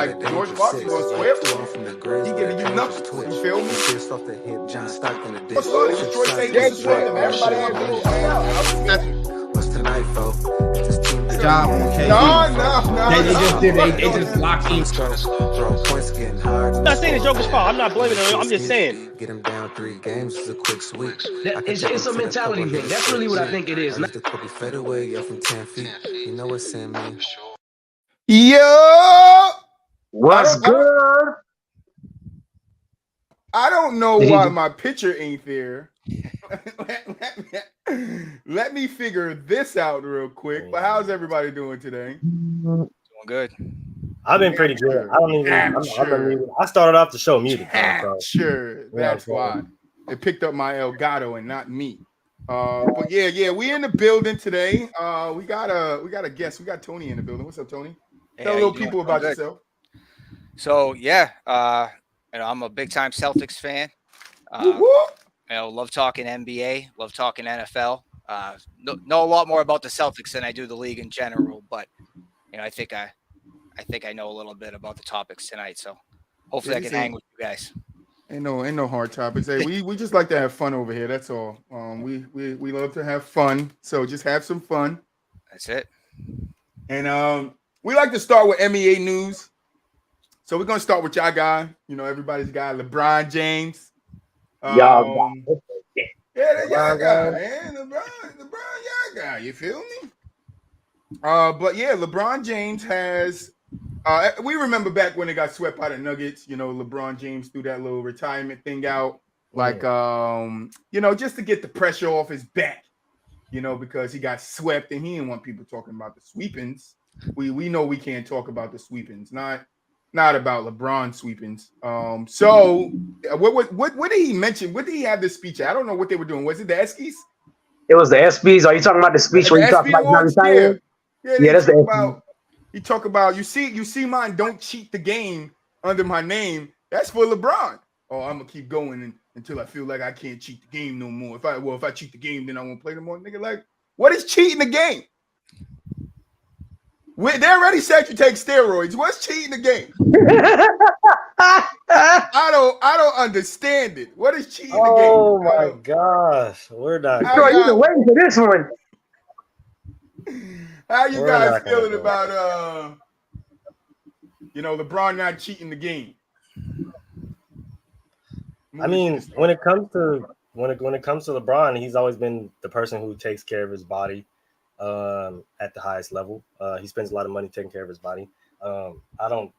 like George Washington square. He giving you nothing. You feel me? What's up? Detroit say what's the score? Everybody has a little What's tonight, folks? Good job, okay. No. They just locked in. I'm not saying the Joker's fault. I'm not blaming him. I'm just saying. Get him down 3 games is a quick sweep. It's a mentality thing. That's really what I think it is. The Kobe fade away from 10 feet. You know what's in me. Yo! What's good? I don't know why my picture ain't there. Let me figure this out real quick. But how's everybody doing today? Doing good. I've been pretty good. I started off the show muted. Sure, that's why. It picked up my Elgato and not me. But yeah, we in the building today. We got a guest. We got Tony in the building. What's up, Tony? Tell little people about yourself. So I'm a big time Celtics fan. Love talking NBA, love talking NFL. Know a lot more about the Celtics than I do the league in general, but I think I know a little bit about the topics tonight. So hopefully I can hang with you guys. Ain't no hard topics. Hey, we just like to have fun over here. That's all. We love to have fun. So just have some fun. That's it. And we like to start with NBA news. So we're gonna start with y'all guy. Everybody's guy, LeBron James. Y'all y'all guy, man. LeBron, y'all guy. You feel me? But yeah, LeBron James has. We remember back when they got swept by the Nuggets. LeBron James threw that little retirement thing out, just to get the pressure off his back. Because he got swept and he didn't want people talking about the sweepings. We know we can't talk about the sweepings, not about LeBron sweepings. So what did he mention? What did he have this speech at? I don't know what they were doing. Was it the ESPYs? It was the ESPYs. Are you talking about the speech where you talk about not retiring? Yeah, that's the ESPYs. You talk about you see mine. Don't cheat the game under my name. That's for LeBron. Oh, I'm gonna keep going until I feel like I can't cheat the game no more. If I cheat the game, then I won't play no more. Nigga, like, what is cheating the game? They already said you take steroids. What's cheating the game? I don't understand it. What is cheating the game? Oh my gosh, we're not. You've been waiting for this one. How you guys feeling about LeBron not cheating the game? I mean, when it comes to LeBron, he's always been the person who takes care of his body at the highest level. He spends a lot of money taking care of his body. I don't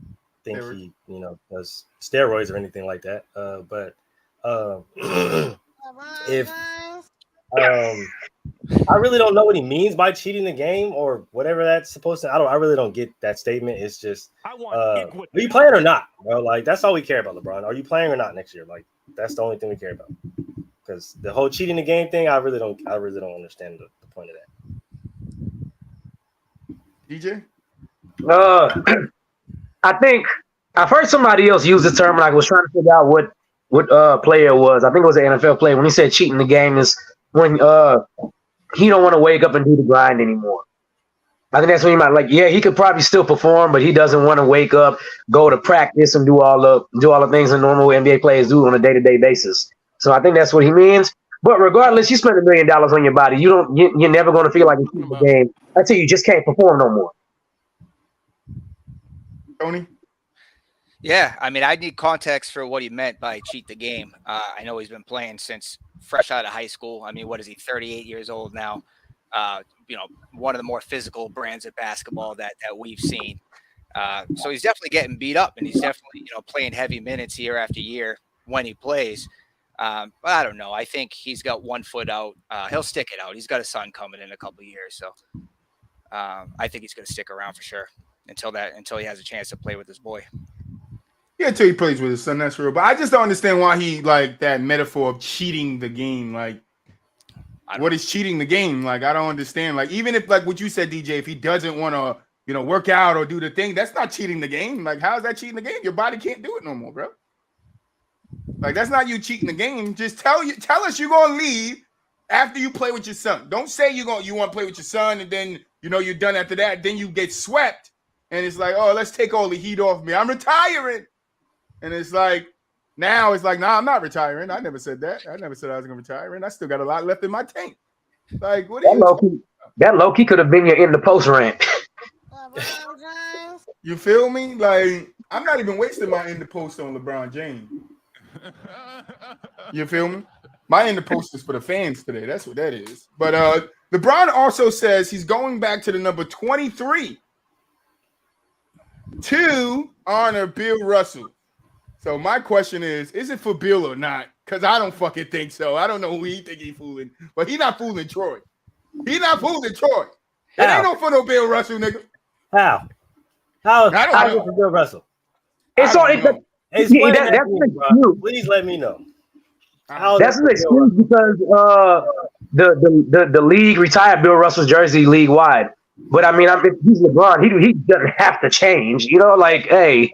think he does steroids or anything like that. But if I really don't know what he means by cheating the game or whatever that's supposed to. I really don't get that statement. It's just, are you playing or not, bro? Like, that's all we care about, LeBron. Are you playing or not next year? Like, that's the only thing we care about. Because the whole cheating the game thing, I really don't understand the point of DJ. that. I think I've heard somebody else use the term, and I was trying to figure out what player it was. I think it was an NFL player when he said cheating the game is when he don't want to wake up and do the grind anymore. I think that's when he might he could probably still perform, but he doesn't want to wake up, go to practice, and do all the things that normal NBA players do on a day-to-day basis. So I think that's what he means. But regardless, you spend $1 million on your body, you're never going to feel like you cheating the game until you just can't perform no more. Tony? Yeah, I mean, I need context for what he meant by cheat the game. I know he's been playing since fresh out of high school. I mean, what is he, 38 years old now? One of the more physical brands of basketball that we've seen. So he's definitely getting beat up, and he's definitely, playing heavy minutes year after year when he plays. But I don't know. I think he's got 1 foot out. He'll stick it out. He's got a son coming in a couple of years. So I think he's going to stick around for sure until he has a chance to play with his boy. Yeah, until he plays with his son, that's real. But I just don't understand why he that metaphor of cheating the game. Like, what is cheating the game? Like, I don't understand. Like, even if what you said, DJ, if he doesn't want to, work out or do the thing, that's not cheating the game. Like, how is that cheating the game? Your body can't do it no more, bro. Like, that's not you cheating the game. Just tell us you're gonna leave after you play with your son. Don't say you want to play with your son and then you're done after that. Then you get swept And it's like, oh, let's take all the heat off me. I'm retiring. And it's like, now it's like, nah, I'm not retiring. I never said that. I never said I was going to retire. And I still got a lot left in my tank. Like, what are you? That low-key could have been your in the post rant. You feel me? Like, I'm not even wasting my in the post on LeBron James. You feel me? My in the post is for the fans today. That's what that is. But LeBron also says he's going back to the number 23 to honor Bill Russell. So my question is it for Bill or not? Because I don't fucking think so. I don't know who he think he fooling, but he not fooling Troy. He not fooling Troy. It ain't no for no Bill Russell, nigga. How is it for Bill Russell? It's all. Explain that to me, bro. Please let me know. That's an excuse because the league retired Bill Russell's jersey league wide. But I mean, if he's LeBron, he doesn't have to change. You know, like, hey.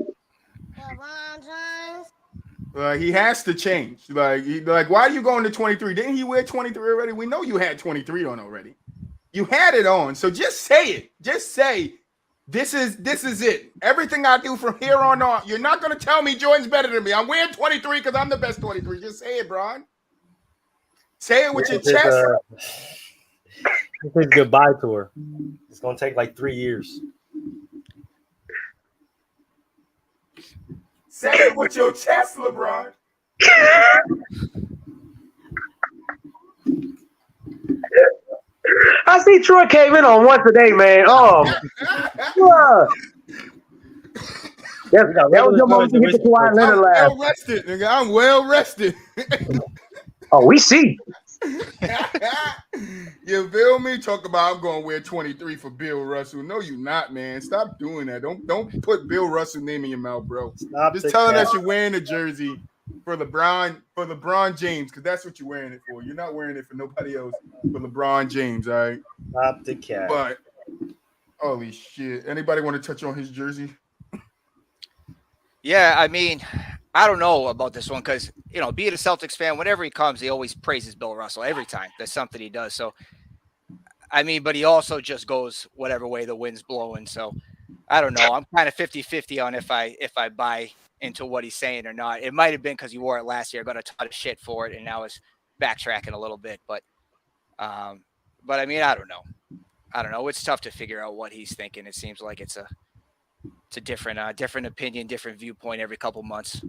He has to change. Like, why are you going to 23? Didn't he wear 23 already? We know you had 23 on already. You had it on. So just say it. Just say, this is it. Everything I do from here on out. You're not going to tell me Jordan's better than me. I'm wearing 23 because I'm the best 23. Just say it, Bron. Say it with your chest. This is goodbye tour. It's going to take like 3 years. Say it with your chest, LeBron. I see Troy came in on once a day, man. Oh, that was your moment to hit the Kawhi Leonard laugh. I'm well rested, nigga. I'm well rested. Oh, we see. You feel me? Talk about I'm going to wear 23 for Bill Russell. No, you not, man. Stop doing that. Don't put Bill Russell name in your mouth, bro. Just telling us you're wearing a jersey for LeBron James, because that's what you're wearing it for. You're not wearing it for nobody else, for LeBron James, all right? Stop the cat. But holy shit. Anybody want to touch on his jersey? Yeah, I mean, I don't know about this one because, you know, being a Celtics fan, whenever he comes, he always praises Bill Russell every time. That's something he does. So, I mean, but he also just goes whatever way the wind's blowing. So, I don't know. I'm kind of 50-50 on if I buy into what he's saying or not. It might have been because he wore it last year, got a ton of shit for it, and now is backtracking a little bit. But I mean, I don't know. It's tough to figure out what he's thinking. It seems like it's a different opinion, different viewpoint every couple months.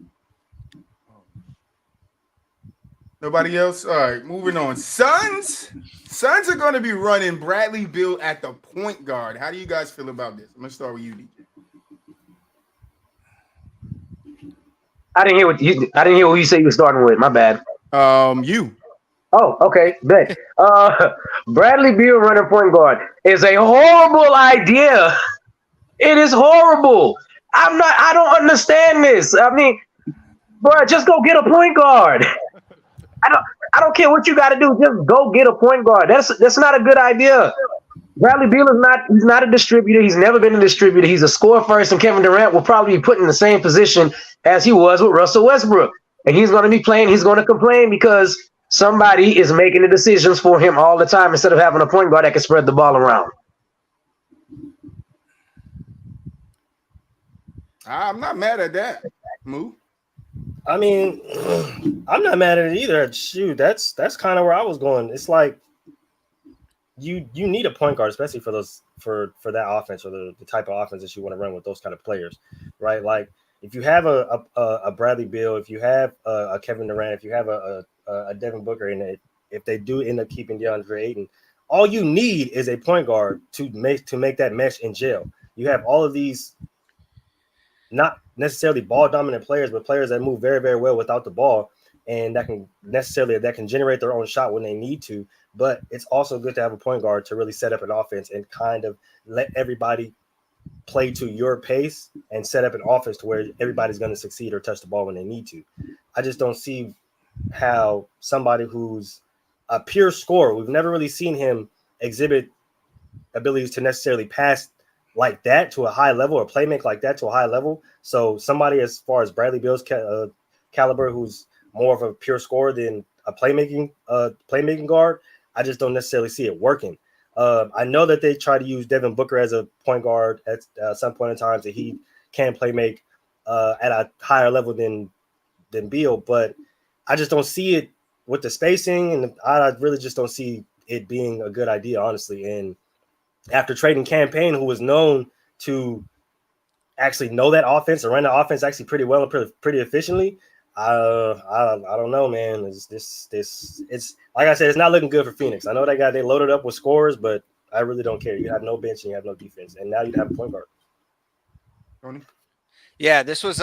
Nobody else? All right, moving on. Suns are going to be running Bradley Beal at the point guard. How do you guys feel about this? I'm going to start with you, DJ. I didn't hear what you said you were starting with. My bad. You. Oh, okay. Good. Bradley Beal running point guard is a horrible idea. It is horrible. I don't understand this. I mean, bro, just go get a point guard. I don't care what you got to do. Just go get a point guard. That's not a good idea. Bradley Beal he's not a distributor. He's never been a distributor. He's a scorer first, and Kevin Durant will probably be put in the same position as he was with Russell Westbrook. And he's going to be playing. He's going to complain because somebody is making the decisions for him all the time instead of having a point guard that can spread the ball around. I'm not mad at that. Moo. I mean, I'm not mad at it either. Shoot, that's kind of where I was going. It's like you need a point guard, especially for that offense or the type of offense that you want to run with those kind of players, right? Like if you have a Bradley Beal, if you have a Kevin Durant, if you have a Devin Booker, and if they do end up keeping DeAndre Ayton, all you need is a point guard to make that mesh in jail. You have all of these not necessarily ball dominant players, but players that move very, very well without the ball, and that can generate their own shot when they need to. But it's also good to have a point guard to really set up an offense and kind of let everybody play to your pace and set up an offense to where everybody's going to succeed or touch the ball when they need to. I just don't see how somebody who's a pure scorer, we've never really seen him exhibit abilities to necessarily pass like that to a high level or playmake like that to a high level. So somebody as far as Bradley Beal's caliber, who's more of a pure scorer than a playmaking guard, I just don't necessarily see it working. I know that they try to use Devin Booker as a point guard at some point in time, that he can play make at a higher level than Beal, but I just don't see it with the spacing, and I really just don't see it being a good idea, honestly. And after trading Campaign, who was known to actually know that offense and run the offense actually pretty well and pretty efficiently, I don't know, man. It's like I said, it's not looking good for Phoenix. I know they loaded up with scorers, but I really don't care. You have no bench and you have no defense, and now you have a point guard. Tony? Yeah, this was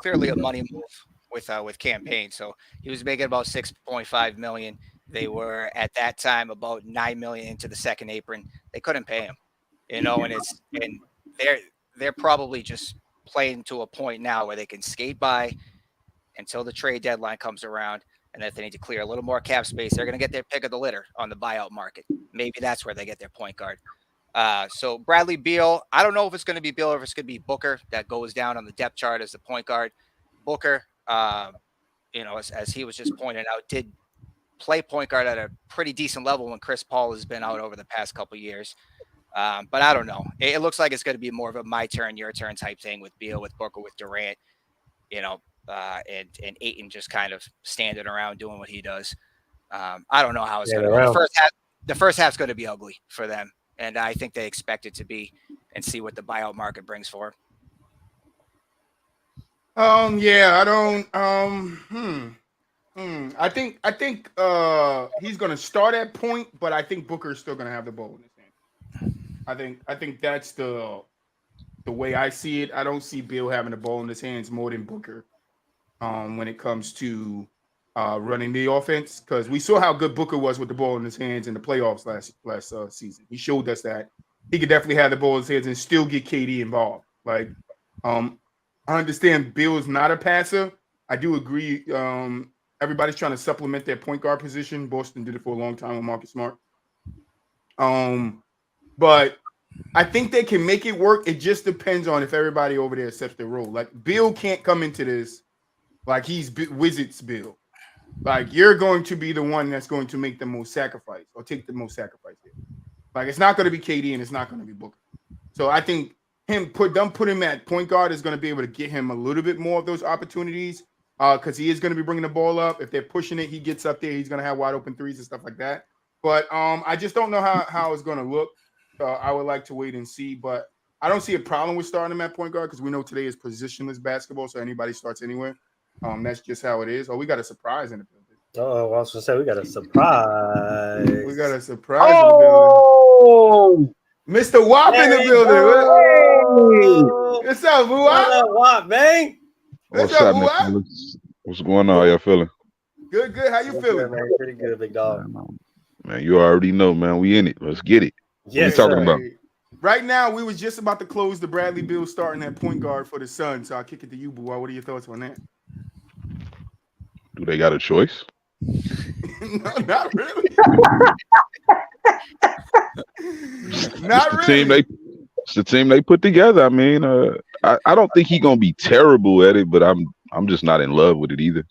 clearly a money move with Campaign. So he was making about $6.5 million. They were at that time about $9 million into the second apron. They couldn't pay him, and they're probably just playing to a point now where they can skate by until the trade deadline comes around. And if they need to clear a little more cap space, they're going to get their pick of the litter on the buyout market. Maybe that's where they get their point guard. So Bradley Beal, I don't know if it's going to be Beal or if it's going to be Booker that goes down on the depth chart as the point guard. Booker, as he was just pointing out, did play point guard at a pretty decent level when Chris Paul has been out over the past couple of years. But I don't know. It looks like it's going to be more of a my turn, your turn type thing with Beal, with Booker, with Durant, and Ayton just kind of standing around doing what he does. I don't know how it's going to go. The first half's going to be ugly for them, and I think they expect it to be, and see what the buyout market brings for. Yeah, I don't. I think he's going to start at point, but I think Booker is still going to have the ball in his hand. I think that's the way I see it. I don't see Beal having the ball in his hands more than Booker when it comes to running the offense, because we saw how good Booker was with the ball in his hands in the playoffs last season. He showed us that he could definitely have the ball in his hands and still get KD involved. Like, I understand Beal is not a passer. I do agree. Everybody's trying to supplement their point guard position. Boston did it for a long time with Marcus Smart. But I think they can make it work. It just depends on if everybody over there accepts their role. Like, Beal can't come into this like he's Wizards Beal. Like, you're going to be the one that's going to make the most sacrifice or take the most sacrifice here. Like, it's not going to be KD and it's not going to be Booker. So I think put him at point guard is going to be able to get him a little bit more of those opportunities because he is going to be bringing the ball up. If they're pushing it, he gets up there. He's going to have wide open threes and stuff like that. But I just don't know how it's going to look. I would like to wait and see. But I don't see a problem with starting him at point guard because we know today is positionless basketball, so anybody starts anywhere. That's just how it is. Oh, we got a surprise in the building. Oh, I was going to say we got a surprise. We got a surprise in the building. Mr. Wop in the building. Hey. What's up, Wop? What's up, Wop, man? What's up, Wop? What's going on? How y'all feeling? Good. How you feeling? Good, man. Pretty good, big dog. Man, you already know, man. We in it. Let's get it. Yes, what are you talking about? Right now, we was just about to close the Bradley Beal starting at point guard for the Suns. So I'll kick it to you, Boo. What are your thoughts on that? Do they got a choice? No, not really. It's the team they put together. I mean, I don't think he's gonna be terrible at it, but I'm just not in love with it either.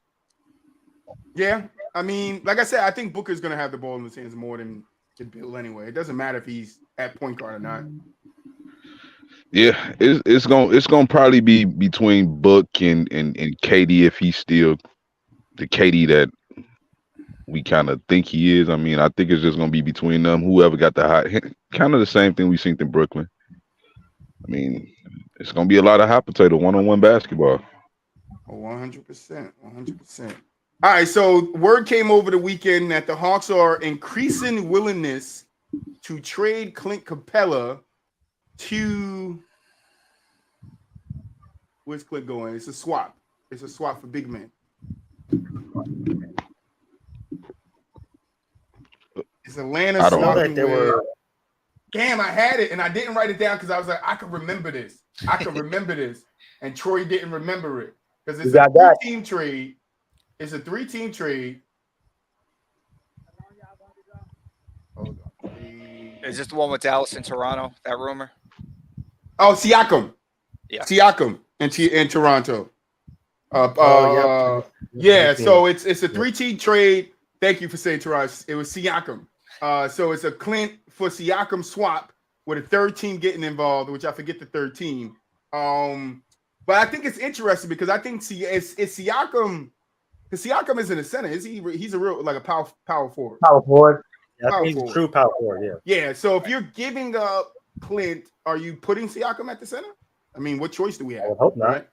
Yeah, I mean, like I said, I think Booker's gonna have the ball in his hands more than Bill anyway. It doesn't matter if he's at point guard or not. Yeah, it's gonna probably be between Book and KD if he's still the KD that we kind of think he is. I mean, I think it's just gonna be between them. Whoever got the hot, kind of the same thing we seen in Brooklyn. I mean, it's gonna be a lot of hot potato one-on-one basketball. 100%. All right, so word came over the weekend that the Hawks are increasing willingness to trade Clint Capella to. Where's Clint going? It's a swap. It's a swap for big men. It's Atlanta. I don't know that they were. Damn, I had it and I didn't write it down because I was like, I could remember this. And Troy didn't remember it because it's a three-team trade. It's a three-team trade. Hold on. Is this the one with Dallas and Toronto? That rumor? Oh, Siakam. Yeah. Siakam in Toronto. Yeah. So it's a three-team trade. Thank you for saying Toronto. It was Siakam. So it's a Clint for Siakam swap with a third team getting involved, which I forget the third team. But I think it's interesting because I think it's Siakam. Because Siakam isn't a center, is he? He's a real like a power forward. Power forward. Yeah, I think he's a true power forward. Yeah. Yeah. So if you're giving up Clint, are you putting Siakam at the center? I mean, what choice do we have? I would hope not. Right?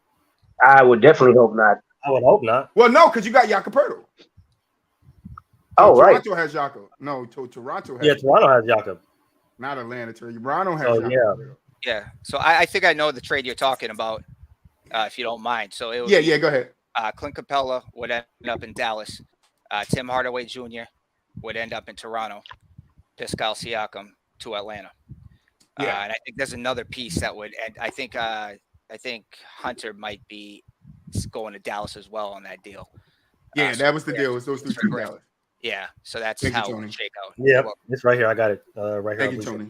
I would definitely hope not. I would hope not. Well, no, because you got Jakob Poeltl. Oh, right. Toronto has Jakob. No, Toronto has. Yeah, Toronto has Jakob. Not Atlanta. Toronto has. Oh, Jakob. Yeah. So I think I know the trade you're talking about, if you don't mind. So it would yeah. Go ahead. Clint Capella would end up in Dallas. Tim Hardaway Jr. would end up in Toronto. Pascal Siakam to Atlanta. Yeah. And I think there's another piece that would. And I think Hunter might be going to Dallas as well on that deal. Yeah, that was the deal. It was those three to Dallas. Yeah, so that's Thank how you, it would shake out. Yeah, it's right here. I got it right here. Thank you, Tony.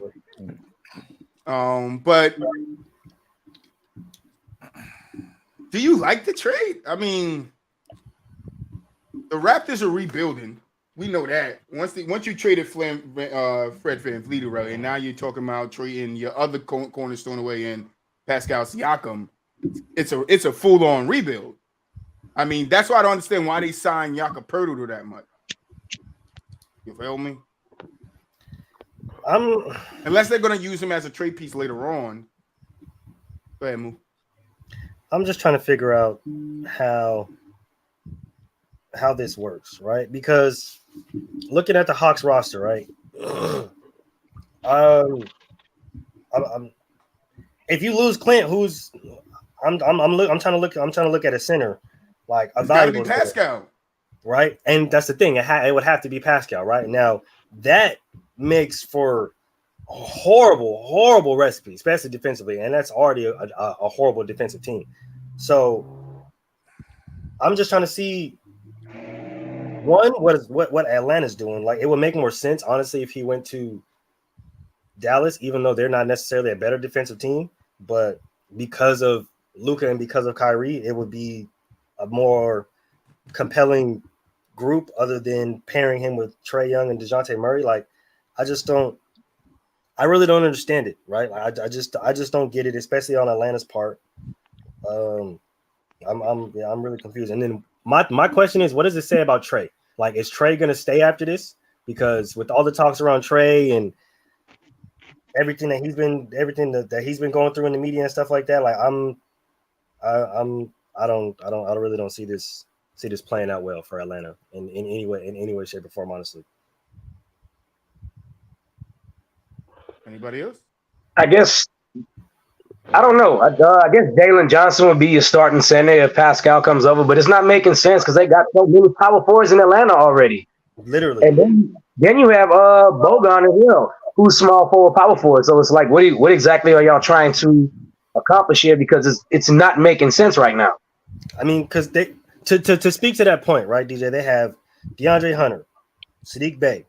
But do you like the trade? I mean, the Raptors are rebuilding. We know that. Once you traded Fred VanVleet away, and now you're talking about trading your other cornerstone away in Pascal Siakam, it's a full-on rebuild. I mean, that's why I don't understand why they signed Jakob Poeltl to that much. You feel me? Unless they're going to use him as a trade piece later on. Go ahead, Moo. I'm just trying to figure out how this works, right? Because looking at the Hawks roster, right? If you lose Clint, I'm trying to look at a center like a valuable Pascal, right? And that's the thing; it would have to be Pascal, right? Now that makes for a horrible recipe, especially defensively, and that's already a horrible defensive team. So I'm just trying to see what Atlanta's doing. Like, it would make more sense, honestly, if he went to Dallas, even though they're not necessarily a better defensive team, but because of Luka and because of Kyrie, it would be a more compelling group other than pairing him with Trae Young and DeJounte Murray. Like, I really don't understand it, right? Like, I just don't get it, especially on Atlanta's part. I'm really confused. And then my question is, what does it say about Trae? Like, is Trae going to stay after this? Because with all the talks around Trae and everything that he's been going through in the media and stuff like that, like I really don't see this playing out well for Atlanta in any way, shape, or form, honestly. Anybody else? I guess I don't know. I guess Jalen Johnson would be your starting center if Pascal comes over, but it's not making sense because they got so many power forwards in Atlanta already. Literally. And then you have Bogan as well, who's small forward, power forward. So it's like, what exactly are y'all trying to accomplish here? Because it's not making sense right now. I mean, because they to speak to that point, right, DJ? They have DeAndre Hunter, Sadiq Bey,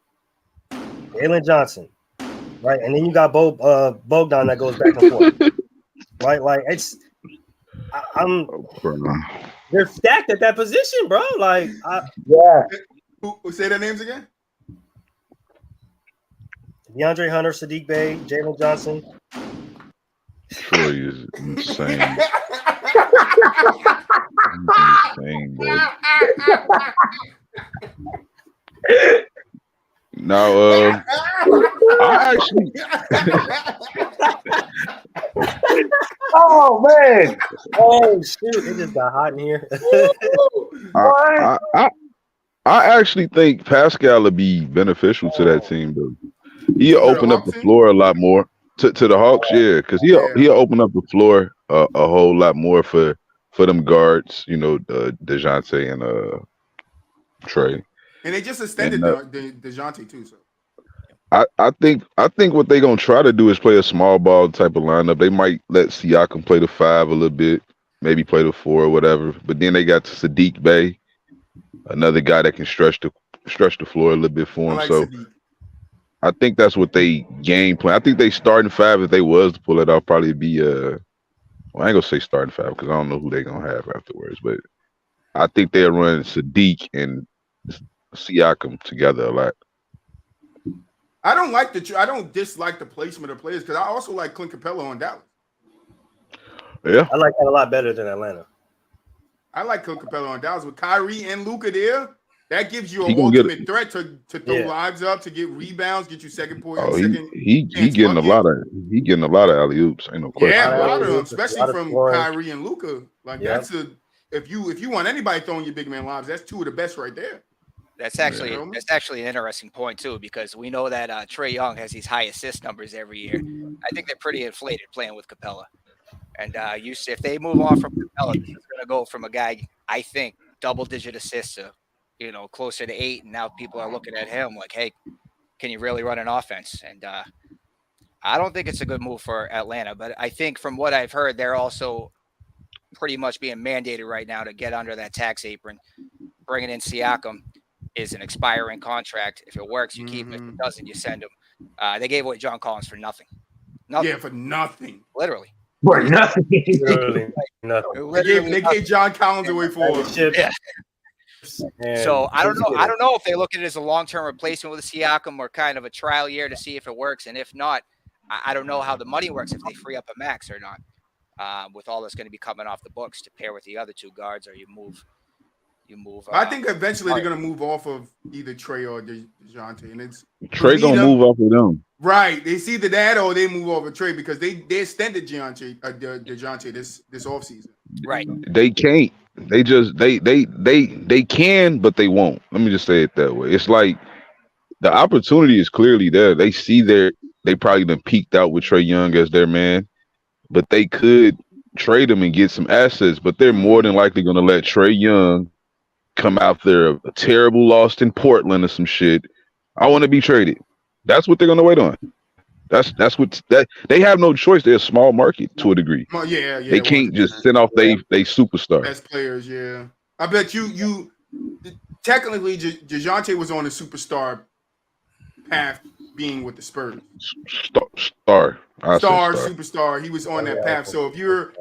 Jalen Johnson, right, and then you got Bogdan that goes back and forth, right? Like, they're stacked at that position, bro. Like, yeah. Who say their names again? DeAndre Hunter, Sadiq Bey, Jalen Johnson. Troy is insane. Insane, bro. Now, I actually. Oh man! Oh shoot! It just got hot in here. I actually think Pascal would be beneficial to that team, though. He'll open up the floor a lot more to the Hawks, yeah, because he'll open up the floor a whole lot more for them guards, DeJounte and Trae. And they just extended DeJounte too. So I think what they're gonna try to do is play a small ball type of lineup. They might let Siakam play the 5 a little bit, maybe play the 4 or whatever. But then they got Sadiq Bey, another guy that can stretch the floor a little bit for him. So Sadiq. I think that's what they game plan. I think they starting 5, if they was to pull it off, probably be well, I ain't gonna say starting 5 because I don't know who they gonna have afterwards. But I think they'll run Sadiq and Siakam together a lot. I don't dislike the placement of players because I also like Clint Capella on Dallas. Yeah, I like that a lot better than Atlanta. I like Clint Capella on Dallas with Kyrie and Luka there. That gives you He an gonna ultimate threat to throw lives up, to get rebounds, get you second point. He getting a lot of alley oops. Ain't no question. Yeah, a lot of them, especially from Kyrie and Luka. Like that's if you want anybody throwing your big man lives, that's two of the best right there. That's actually an interesting point too, because we know that Trae Young has these high assist numbers every year. I think they're pretty inflated playing with Capella. And if they move on from Capella, he's going to go from a guy, I think, double-digit assists to, closer to 8. And now people are looking at him like, hey, can you really run an offense? And I don't think it's a good move for Atlanta. But I think from what I've heard, they're also pretty much being mandated right now to get under that tax apron. Bringing in Siakam is an expiring contract. If it works, you keep it. If it doesn't, you send him. They gave away John Collins for nothing. Yeah, for nothing. Literally. For nothing. Literally nothing. They gave John Collins away for yeah. So I don't know. I don't know if they look at it as a long-term replacement with a Siakam or kind of a trial year to see if it works. And if not, I don't know how the money works, if they free up a max or not. With all that's going to be coming off the books to pair with the other two guards, or you move. I think eventually they're going to move off of either Trae or DeJounte, and it's Trae going to move off of them. Right. It's either that or they move over Trae because they extended DeJounte this offseason. Right. They can't. They can, but they won't. Let me just say it that way. It's like the opportunity is clearly there. They see they probably done peaked out with Trae Young as their man, but they could trade him and get some assets, but they're more than likely going to let Trae Young come out there a terrible loss in Portland or some shit. I want to be traded. That's what they're going to wait on. That's what they have no choice. They're a small market to a degree. Yeah. They can't just send off they superstar. Best players, yeah. I bet you technically DeJounte was on a superstar path being with the Spurs. Superstar. He was on that path. So if you're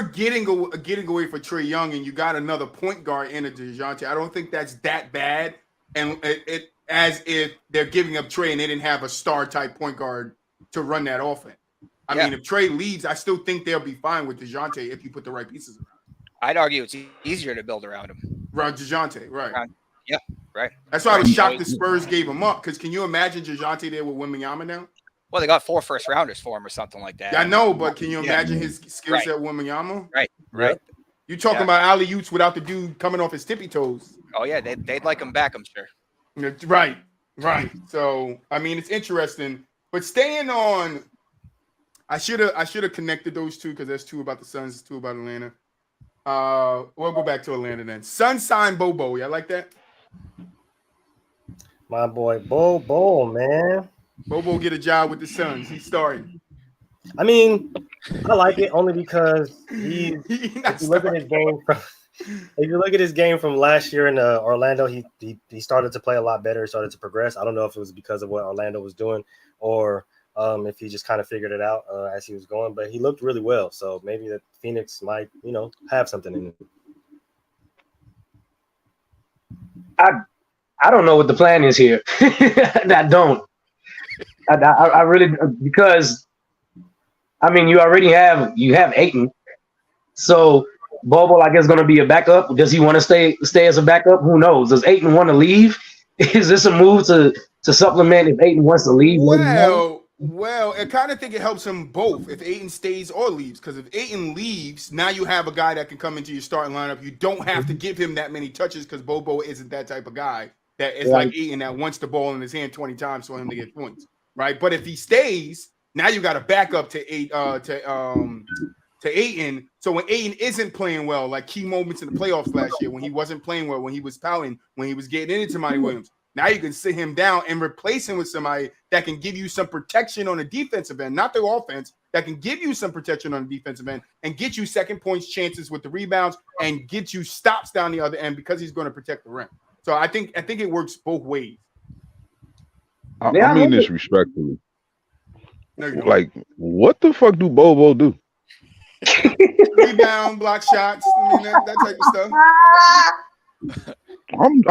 getting away for Trae Young and you got another point guard in a DeJounte, I don't think that's that bad. And it as if they're giving up Trae and they didn't have a star type point guard to run that offense. I mean, if Trae leaves, I still think they'll be fine with DeJounte if you put the right pieces around him. I'd argue it's easier to build around him. Right, DeJounte, right. Yeah, right. That's why I was shocked the Spurs gave him up, because can you imagine DeJounte there with Wembanyama now? Well, they got 4 first-rounders for him or something like that. Yeah, I know, but can you imagine his skill set with Wembanyama? Right. You talking about alley-oops without the dude coming off his tippy toes. Oh, yeah, they'd like him back, I'm sure. Right. So, I mean, it's interesting. But staying on, I should have connected those two because there's 2 about the Suns, 2 about Atlanta. We'll go back to Atlanta then. Suns signed Bobo. Y'all like that? My boy Bobo, man. Bobo get a job with the Suns. He's starting. I mean, I like it only because if you look at his game from last year in Orlando, he started to play a lot better, started to progress. I don't know if it was because of what Orlando was doing or if he just kind of figured it out as he was going, but he looked really well. So maybe that Phoenix might, have something in it. I don't know what the plan is here. I don't. I really, because I mean you have Ayton, so Bobo I guess is going to be a backup. Does he want to stay as a backup? Who knows? Does Ayton want to leave? Is this a move to supplement if Ayton wants to leave? Well, I kind of think it helps him both if Ayton stays or leaves. Because if Ayton leaves, now you have a guy that can come into your starting lineup. You don't have to give him that many touches because Bobo isn't that type of guy that is like Ayton that wants the ball in his hand 20 times for him to get points, right? But if he stays, now you got a backup to Ayton. So when Ayton isn't playing well, like key moments in the playoffs last year, when he wasn't playing well, when he was pouting, when he was getting into Monty Williams, now you can sit him down and replace him with somebody that can give you some protection on the defensive end, not the offense, that can give you some protection on the defensive end and get you second points chances with the rebounds and get you stops down the other end because he's going to protect the rim. So I think it works both ways. I mean this respectfully. Like, what the fuck do Bobo do? Rebound, block shots, I mean that type of stuff.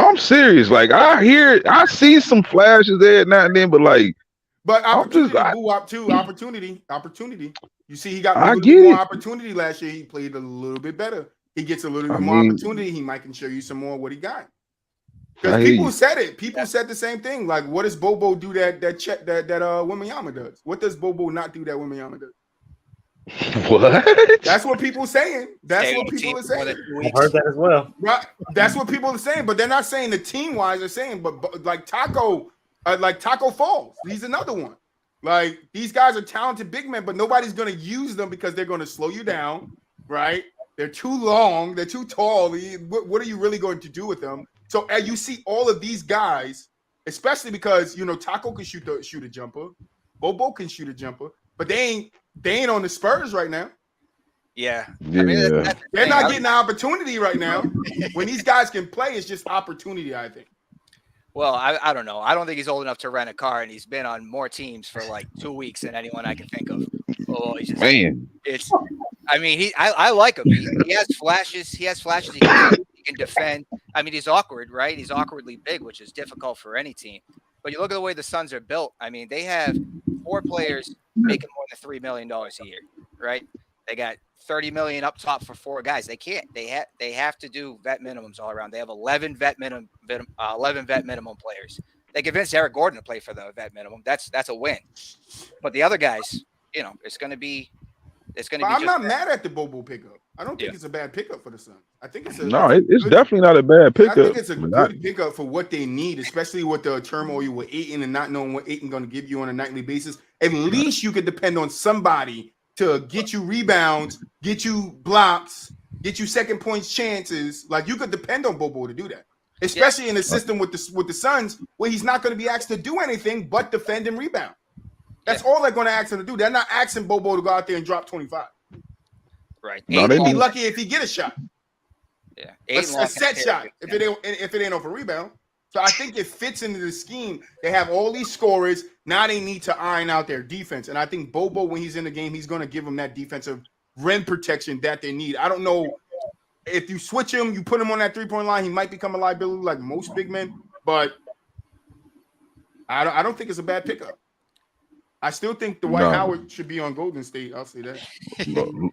I'm serious. Like I see some flashes there now and then, but like But opportunity, boo-wop too. Opportunity. You see, he got a little bit more opportunity last year. He played a little bit better. He gets a little bit more opportunity. He might can show you some more of what he got. Because people said it. People said the same thing. Like, what does Bobo do that Wembanyama does? What does Bobo not do that Wembanyama does? What? That's what people are saying. That's what people are saying. I've heard that as well. Right. That's what people are saying. But they're not saying the team-wise. They're saying, but like Taco Falls. He's another one. Like, these guys are talented big men, but nobody's going to use them because they're going to slow you down, right? They're too long. They're too tall. What are you really going to do with them? So as you see all of these guys, especially because, you know, Taco can shoot a jumper. Bobo can shoot a jumper, but they ain't on the Spurs right now. Yeah. I mean, they're not getting the opportunity right now. When these guys can play, it's just opportunity, I think. Well, I don't know. I don't think he's old enough to rent a car, and he's been on more teams for like 2 weeks than anyone I can think of. Oh, he's just, man. I mean, I like him. He has flashes. He can defend. I mean, he's awkward, right? He's awkwardly big, which is difficult for any team. But you look at the way the Suns are built. I mean, they have 4 players making more than $3 million a year, right? They got $30 million up top for 4 guys. They can't. They have to do vet minimums all around. They have 11 vet minimum players. They convinced Eric Gordon to play for the vet minimum. That's a win. But the other guys, you know, it's going to be. I'm not mad at the Bobo pickup. I don't think it's a bad pickup for the Suns. I think it's it's definitely not a bad pickup. I think it's a good pickup for what they need, especially with the turmoil with Ayton and not knowing what Ayton going to give you on a nightly basis. At least you could depend on somebody to get you rebounds, get you blocks, get you second points chances. Like, you could depend on Bobo to do that, especially in a system with the Suns where he's not going to be asked to do anything but defend and rebound. That's all they're going to ask him to do. They're not asking Bobo to go out there and drop 25. Right. No, they'd be lucky if he get a shot. Yeah, a set shot if it ain't off a rebound. So I think it fits into the scheme. They have all these scorers. Now they need to iron out their defense. And I think Bobo, when he's in the game, he's going to give them that defensive rim protection that they need. I don't know if you switch him, you put him on that 3-point line, he might become a liability like most big men. But I don't think it's a bad pickup. I still think Dwight Howard should be on Golden State. I'll say that.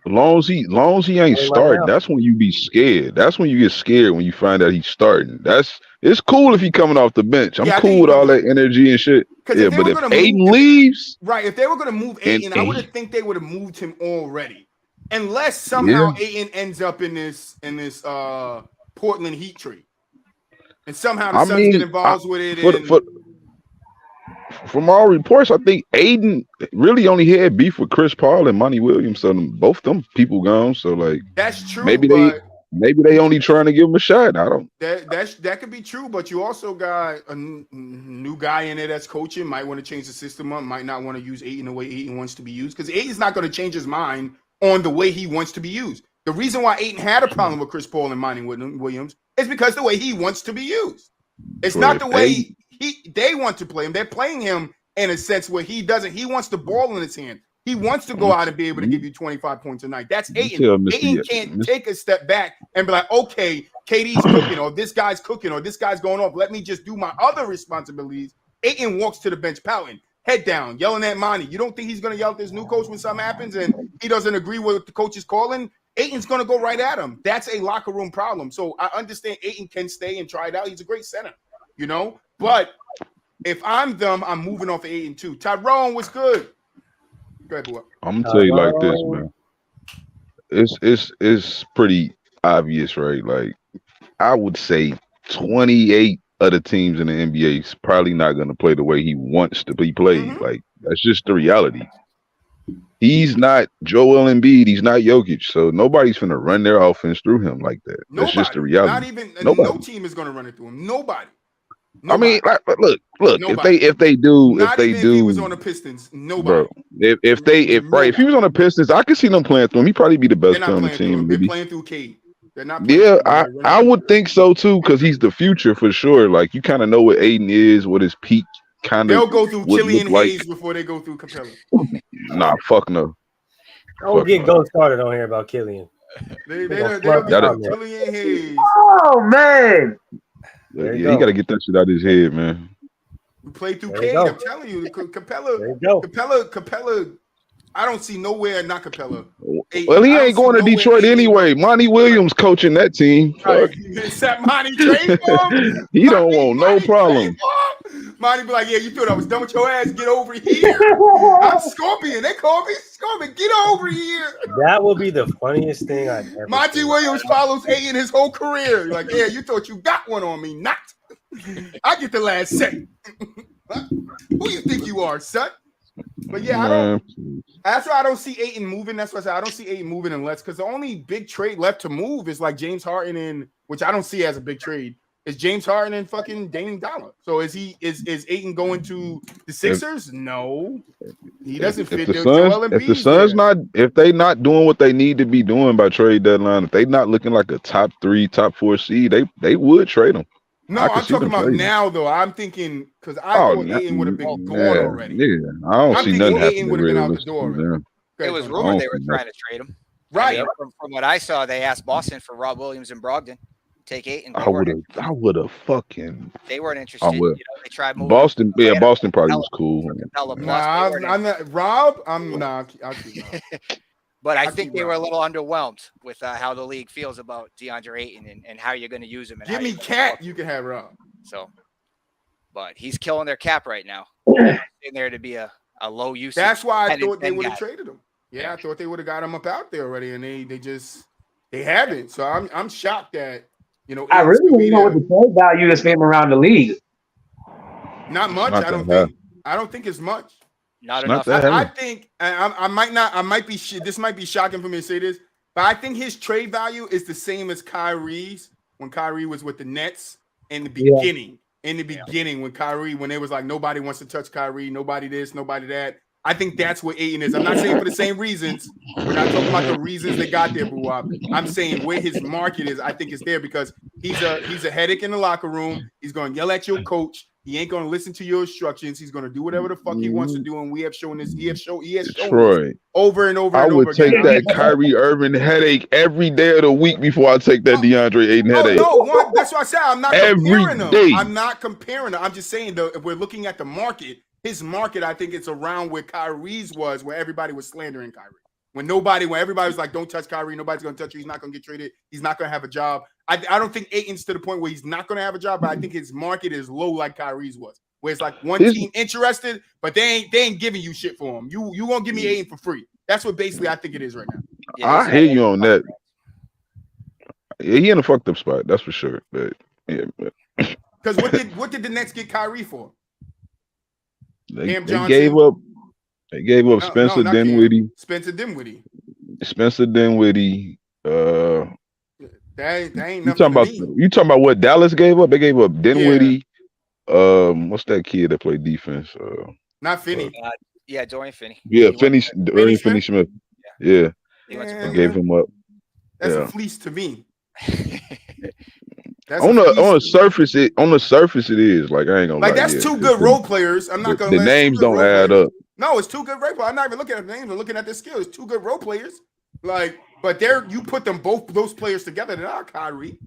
Long as he ain't starting, that's when you be scared. That's when you get scared when you find out he's starting. It's cool if he coming off the bench. I'm cool with all that energy and shit. Yeah, but if Ayton leaves, right? If they were going to move Ayton, I would have think they would have moved him already, unless somehow Ayton ends up in this Portland Heat trade, and somehow the Suns get involved with it. From all reports, I think Ayton really only had beef with Chris Paul and Monty Williams. So both them people gone. So like, that's true. Maybe they only trying to give him a shot. I don't. That could be true. But you also got a new guy in there that's coaching. Might want to change the system up. Might not want to use Ayton the way Ayton wants to be used, because Ayton's not going to change his mind on the way he wants to be used. The reason why Ayton had a problem with Chris Paul and Monty Williams is because the way he wants to be used. It's not the way they want to play him. They're playing him in a sense where he doesn't. He wants the ball in his hand. He wants to go out and be able to give you 25 points a night. That's Ayton. Ayton can't take a step back and be like, okay, KD's cooking, or this guy's cooking, or this guy's going off. Let me just do my other responsibilities. Ayton walks to the bench pouting, head down, yelling at Monty. You don't think he's going to yell at this new coach when something happens and he doesn't agree with what the coach is calling? Ayton's going to go right at him. That's a locker room problem. So I understand Ayton can stay and try it out. He's a great center, you know? But if I'm them, I'm moving off of Ayton too. Tyrone, what's good? Go ahead, boy. I'm gonna tell you like this, man. It's pretty obvious, right? Like, I would say 28 other teams in the NBA is probably not gonna play the way he wants to be played. Mm-hmm. Like, that's just the reality. He's not Joel Embiid. He's not Jokic. So nobody's gonna run their offense through him like that. That's just the reality. Not even no team is gonna run it through him. Nobody. I mean, like, look. Nobody. If they do, if he was on the Pistons, nobody. Bro, if he was on the Pistons, I could see them playing through him. He'd probably be the best player on the team. They're playing through Cade. They're not. Yeah, I would think so too, because he's the future for sure. Like, you kind of know what Ayton is, what his peak kind of. They'll go through Killian Hayes before they go through Capella. Nah, fuck no. Don't get gold started on here about Killian. They'll get Killian Hayes. Oh man. Yeah, he got to get that shit out of his head, man. We played through There Cade. you go. I'm telling you, Capella. There you go. Capella. I don't see nowhere. Not Capella. Well, he ain't going to Detroit anyway. Monty Williams coaching that team. Right. Except Monty trade for him. He don't want no problem. Monty be like, yeah, you thought I was done with your ass. Get over here. I'm Scorpion. They call me Scorpion. Get over here. That would be the funniest thing I've ever Monty seen. Williams follows Ayton his whole career. Like, yeah, you thought you got one on me. Not. I get the last say. Who you think you are, son? But yeah, that's why I don't see Ayton moving. That's why I said I don't see Ayton moving unless because the only big trade left to move is like James Harden and which I don't see as a big trade. Is James Harden and fucking Dame Dollar. So is Ayton going to the Sixers? No. He doesn't fit there. If they not doing what they need to be doing by trade deadline, if they not looking like a top 3, top 4 seed, they would trade them. No, I'm talking about now though. I'm thinking because I thought Ayton would have been gone already. Yeah, I don't see nothing happening. Ayton would have been out the door already. It was rumored they were trying to trade him. Right. From what I saw, they asked Boston for Rob Williams and Brogdon. Take Ayton. I would have fucking. They weren't interested. They tried moving. Boston. Yeah, Boston probably was cool. Nah, I'm not Rob. I'm not. But I think they were a little underwhelmed with how the league feels about DeAndre Ayton and how you're going to use him. And give me Cat. You can have Rob. So, but he's killing their cap right now. In there to be a low usage. That's why I thought they would have traded him. Yeah, I thought they would have got him up out there already, and they haven't. So I'm shocked that. I really don't know what the trade value is for him around the league. Not much. I don't think it's much. Not enough. I think I might be. This might be shocking for me to say this, but I think his trade value is the same as Kyrie's when Kyrie was with the Nets in the beginning. Yeah. In the beginning, when it was like nobody wants to touch Kyrie, nobody this, nobody that. I think that's what Ayton is. I'm not saying for the same reasons. We're not talking about the reasons they got there, Buwab. I'm saying where his market is. I think it's there because he's a headache in the locker room. He's going to yell at your coach. He ain't going to listen to your instructions. He's going to do whatever the fuck he wants to do. And we have shown this. He has shown this over and over and over again. I would take that Kyrie Irving headache every day of the week before I take that DeAndre Ayton headache. No, that's what I said. I'm not comparing them. I'm not comparing them. I'm just saying though, if we're looking at the market, his market, I think it's around where Kyrie's was, where everybody was slandering Kyrie. When everybody was like, don't touch Kyrie, nobody's going to touch you, he's not going to get traded, he's not going to have a job. I don't think Ayton's to the point where he's not going to have a job, but I think his market is low like Kyrie's was, where it's like one team interested, but they ain't giving you shit for him. You won't give me Ayton for free. That's what basically I think it is right now. Yeah, I hear you on that. Yeah, he in a fucked up spot, that's for sure. But yeah, because what did the Nets get Kyrie for? They gave up Spencer Dinwiddie. That ain't nothing. You talking about what Dallas gave up? They gave up Dinwiddie. Yeah. What's that kid that played defense? Not Finney. Dorian Finney. Yeah, Dorian Finney-Smith. Yeah. They gave him up. That's a fleece to me. On the surface, it is like I ain't gonna like that's two good role players. I'm not gonna. The names don't add up. No, it's two good role players. I'm not even looking at the names. I'm looking at their skills. Two good role players. Like, but you put them both those players together. They're not Kyrie.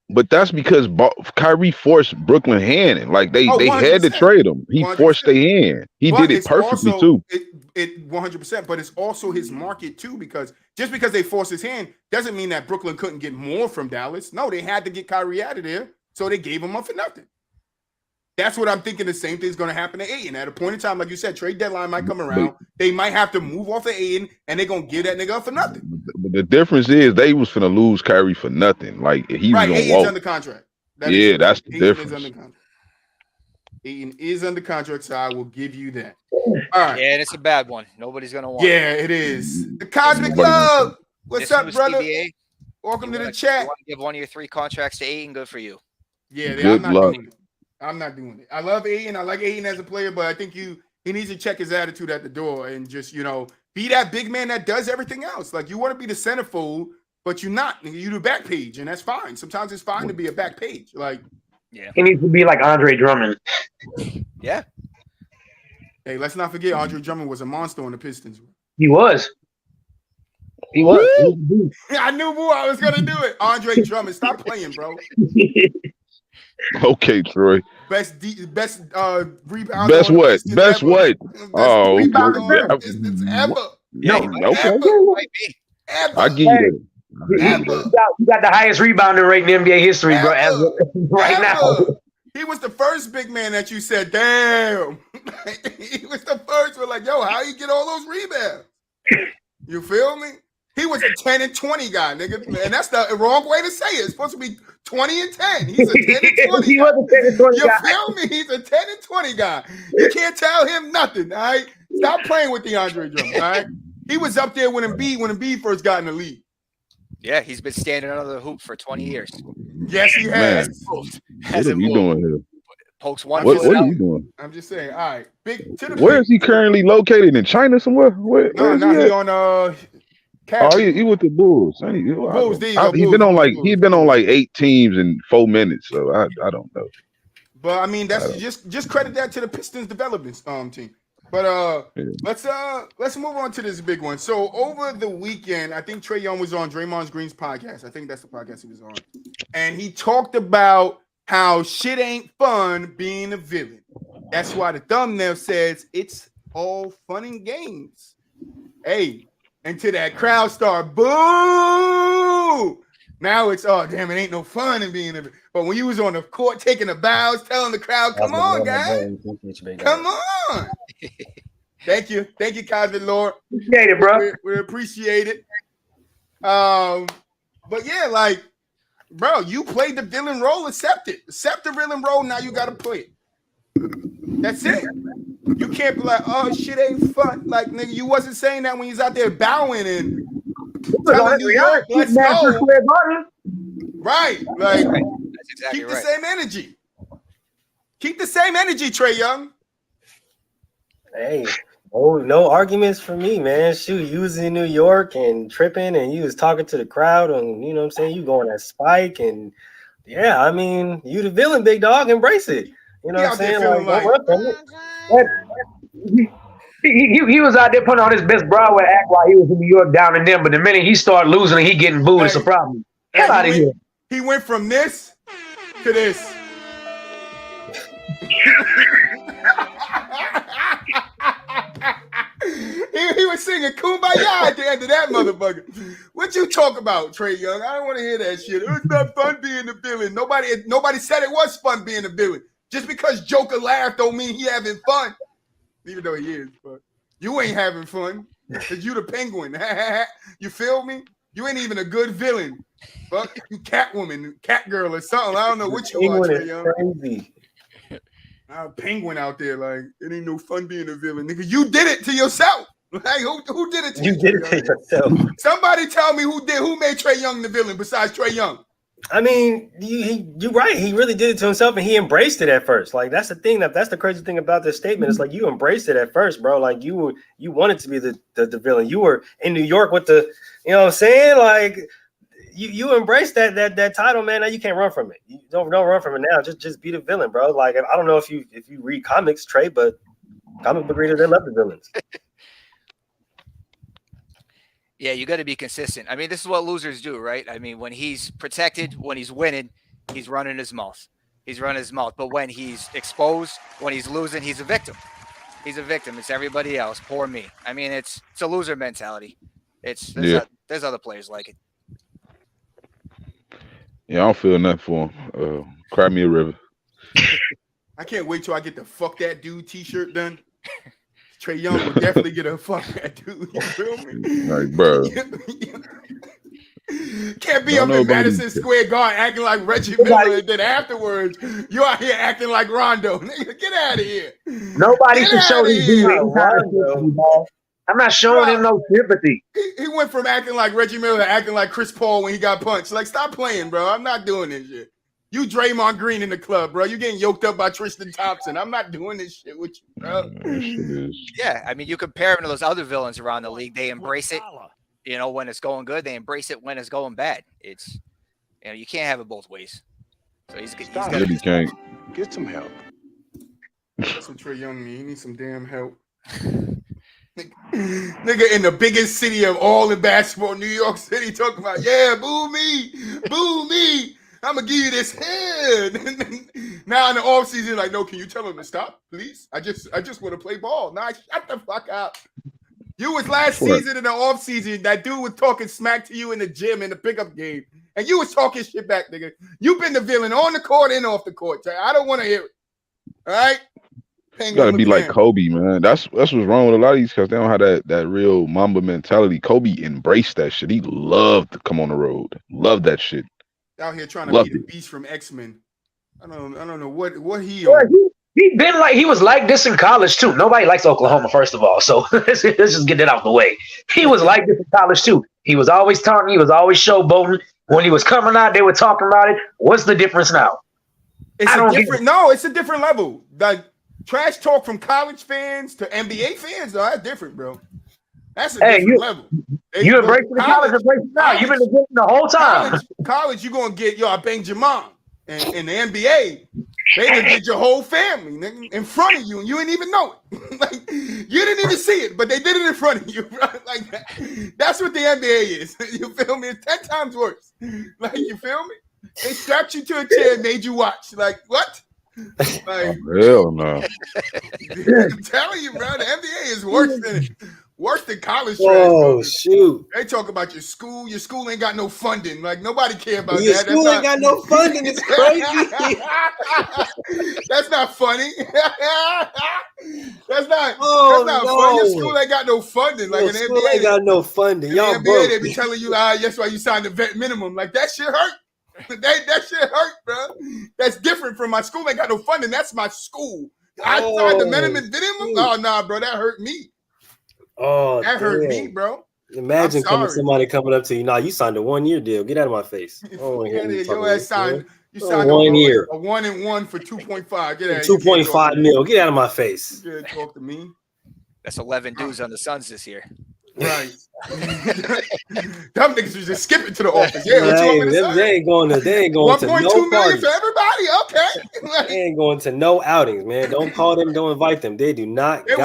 But that's because Kyrie forced Brooklyn hand. Like they had to trade him. He 100%. Forced their hand. He did it perfectly too. It 100%. But it's also his market too, because just because they forced his hand doesn't mean that Brooklyn couldn't get more from Dallas. No, they had to get Kyrie out of there, so they gave him up for nothing. That's what I'm thinking. The same thing's going to happen to Ayton. At a point in time, like you said, trade deadline might come around. They might have to move off of Ayton, and they're going to give that nigga up for nothing. But the difference is they was finna lose Kyrie for nothing. Like he was going to walk. Under contract. That's the difference. Ayton is under contract, so I will give you that. All right. Yeah, and it's a bad one. Nobody's going to want it. Yeah, it is. The Cosmic Love. What's up, brother? CBA. Welcome to the chat. You want to give one of your 3 contracts to Ayton? Good for you. Yeah, I'm not doing it. I'm not doing it. I love Ayton. I like Ayton as a player, but I think he needs to check his attitude at the door and just, be that big man that does everything else. Like, you want to be the centerfold, but you're not. You do back page, and that's fine. Sometimes it's fine to be a back page. Like, yeah. He needs to be like Andre Drummond. Yeah. Hey, let's not forget Andre Drummond was a monster on the Pistons. He was. I knew I was going to do it. Andre Drummond. Stop playing, bro. Okay, Troy. best rebound. Best what? Best ever. what? Oh, Pistons ever. Yeah, Ever. I give you that. You got the highest rebounding rate in NBA history, bro. Right now. He was the first big man that you said, damn. He was the first one, like, yo, how you get all those rebounds? You feel me? He was a 10 and 20 guy, nigga. And that's the wrong way to say it. It's supposed to be 20 and 10. He's a 10 and 20 He was a 10 and 20 guy. guy. You feel me? He's a 10 and 20 guy. You can't tell him nothing, all right? Stop playing with DeAndre Drummond, all right? He was up there when Embiid first got in the league. Yeah, he's been standing under the hoop for 20 years. Yes, he has. What are you doing here? Pokes one. What are you doing? I'm just saying. All right, where is he currently located? In China somewhere? Where he on he with the Bulls. Bulls. He's been on like 8 teams in 4 minutes. So I don't know. But I mean, that's just credit that to the Pistons development team. But let's move on to this big one. So over the weekend, I think Trae Young was on Draymond Green's podcast. I think that's the podcast he was on, and he talked about how shit ain't fun being a villain. That's why the thumbnail says it's all fun and games. Hey, and to that crowd start boo. Now it's it ain't no fun in being a villain. But when you was on the court taking the bows, telling the crowd, come on, guys. Come on. Thank you, Cosmic Lord. Appreciate it, bro. We appreciate it. But yeah, like, bro, you played the villain role. Accept it. Accept the villain role. Now you gotta play it. That's it. You can't be like, oh, shit ain't fun. Like, nigga, you wasn't saying that when you was out there bowing and telling New York, let's go. Right. Like, that's exactly keep the same energy. Keep the same energy, Trae Young. Hey, no arguments for me, man. Shoot, you was in New York and tripping and you was talking to the crowd and, you know what I'm saying, you going at Spike and, yeah, I mean, you the villain, big dog, embrace it. You know what I'm saying? He was out there putting on his best Broadway act while he was in New York down in them, but the minute he started losing and he getting booed, it's a problem. Get out of here. He went from this to this. he was singing Kumbaya at the end of that motherfucker. What you talk about, Trae Young? I don't want to hear that shit. It's not fun being the villain. Nobody said it was fun being the villain. Just because Joker laughed don't mean he having fun. Even though he is, but you ain't having fun because you the Penguin. You feel me? You ain't even a good villain. But you Catwoman, Catgirl or something. I don't know what you are, Trae Young. Crazy. Penguin out there, like, it ain't no fun being a villain. Nigga, you did it to yourself. Like, who did it to you? You did it to yourself. Somebody tell me who made Trae Young the villain besides Trae Young. I mean, you're right. He really did it to himself, and he embraced it at first. Like, that's the thing. That's the crazy thing about this statement. It's like you embraced it at first, bro. Like you wanted to be the villain. You were in New York with the, you know what I'm saying? Like you embraced that title, man. Now you can't run from it. You don't run from it now. Just be the villain, bro. Like, I don't know if you read comics, Trae, but comic book readers, they love the villains. Yeah, you got to be consistent. I mean, this is what losers do, right? I mean, when he's protected, when he's winning, he's running his mouth. But when he's exposed, when he's losing, he's a victim. He's a victim. It's everybody else. Poor me. I mean, it's a loser mentality. There's other players like it. Yeah, I don't feel nothing for him. Cry me a river. I can't wait till I get the "fuck that dude" T-shirt done. Trae Young will definitely get a "fuck that dude." You feel me? Like, bro. Can't be up in Madison Square Garden acting like Reggie Miller, and then afterwards you out here acting like Rondo. Nigga, get out of here. Nobody can show these dudes. I'm not showing him no sympathy. He went from acting like Reggie Miller to acting like Chris Paul when he got punched. Like, stop playing, bro. I'm not doing this shit. You Draymond Green in the club, bro. You getting yoked up by Tristan Thompson. I'm not doing this shit with you, bro. Yeah, I mean, you compare him to those other villains around the league. They embrace it, you know, when it's going good. They embrace it when it's going bad. It's, you know, you can't have it both ways. So he's really can't. Get some help. That's what Trae Young need. He needs some damn help. Nigga in the biggest city of all in basketball, New York City, talking about, yeah, boo me. I'm gonna give you this head. Now in the offseason, like, no, can you tell him to stop, please? I just want to play ball. Nah, shut the fuck up. You was last season in the offseason. That dude was talking smack to you in the gym in the pickup game, and you was talking shit back, nigga. You've been the villain on the court and off the court. I don't want to hear it. All right. You gotta be like Kobe, man. That's what's wrong with a lot of these because they don't have that real Mamba mentality. Kobe embraced that shit. He loved to come on the road. Loved that shit. Out here trying to be the Beast from X-Men. I don't know what he on. He was like this in college too. Nobody likes Oklahoma, first of all. So let's just get that out the way. He was like this in college too. He was always taunting. He was always showboating. When he was coming out, they were talking about it. What's the difference now? It's a different level. Like trash talk from college fans to NBA fans, though, that's different, bro. That's a different level. You embrace the college, embrace it now. You've been the whole time. College, you're gonna get I banged your mom. And in the NBA, they done did your whole family, nigga, in front of you, and you didn't even know it. Like you didn't even see it, but they did it in front of you, bro. Like that's what the NBA is. You feel me? It's 10 times worse. Like you feel me? They strapped you to a chair and made you watch. Like what? Like, hell no. I'm telling you, bro, the NBA is worse than college. Oh shoot! They talk about your school. Your school ain't got no funding. Like nobody care about your that. School ain't got no funding. It's crazy. That's not funny. That's not no. funny. Your school ain't got no funding. Like your an school NBA ain't got no funding. Y'all NBA, broke. they be telling you, that's why you signed the vet minimum. Like that shit hurt. That shit hurt, bro. That's different from my school. Ain't got no funding. That's my school. I signed the minimum. Oh nah, bro. That hurt me. Oh, that hurt me, bro. Imagine somebody coming up to you. Nah, you signed a 1-year deal. Get out of my face. Oh, your ass signed. You signed 1 year. A 1-and-1 for 2.5. Get out. 2.5 mil. Get out of my face. You can't talk to me. That's 11 dudes on the Suns this year. Right. Them niggas was just skipping to the office. Yeah, what you want me to say? They ain't going to 1.2 no million parties. for everybody. Okay. They ain't going to no outings, man. Don't call them. Don't invite them. They do not. They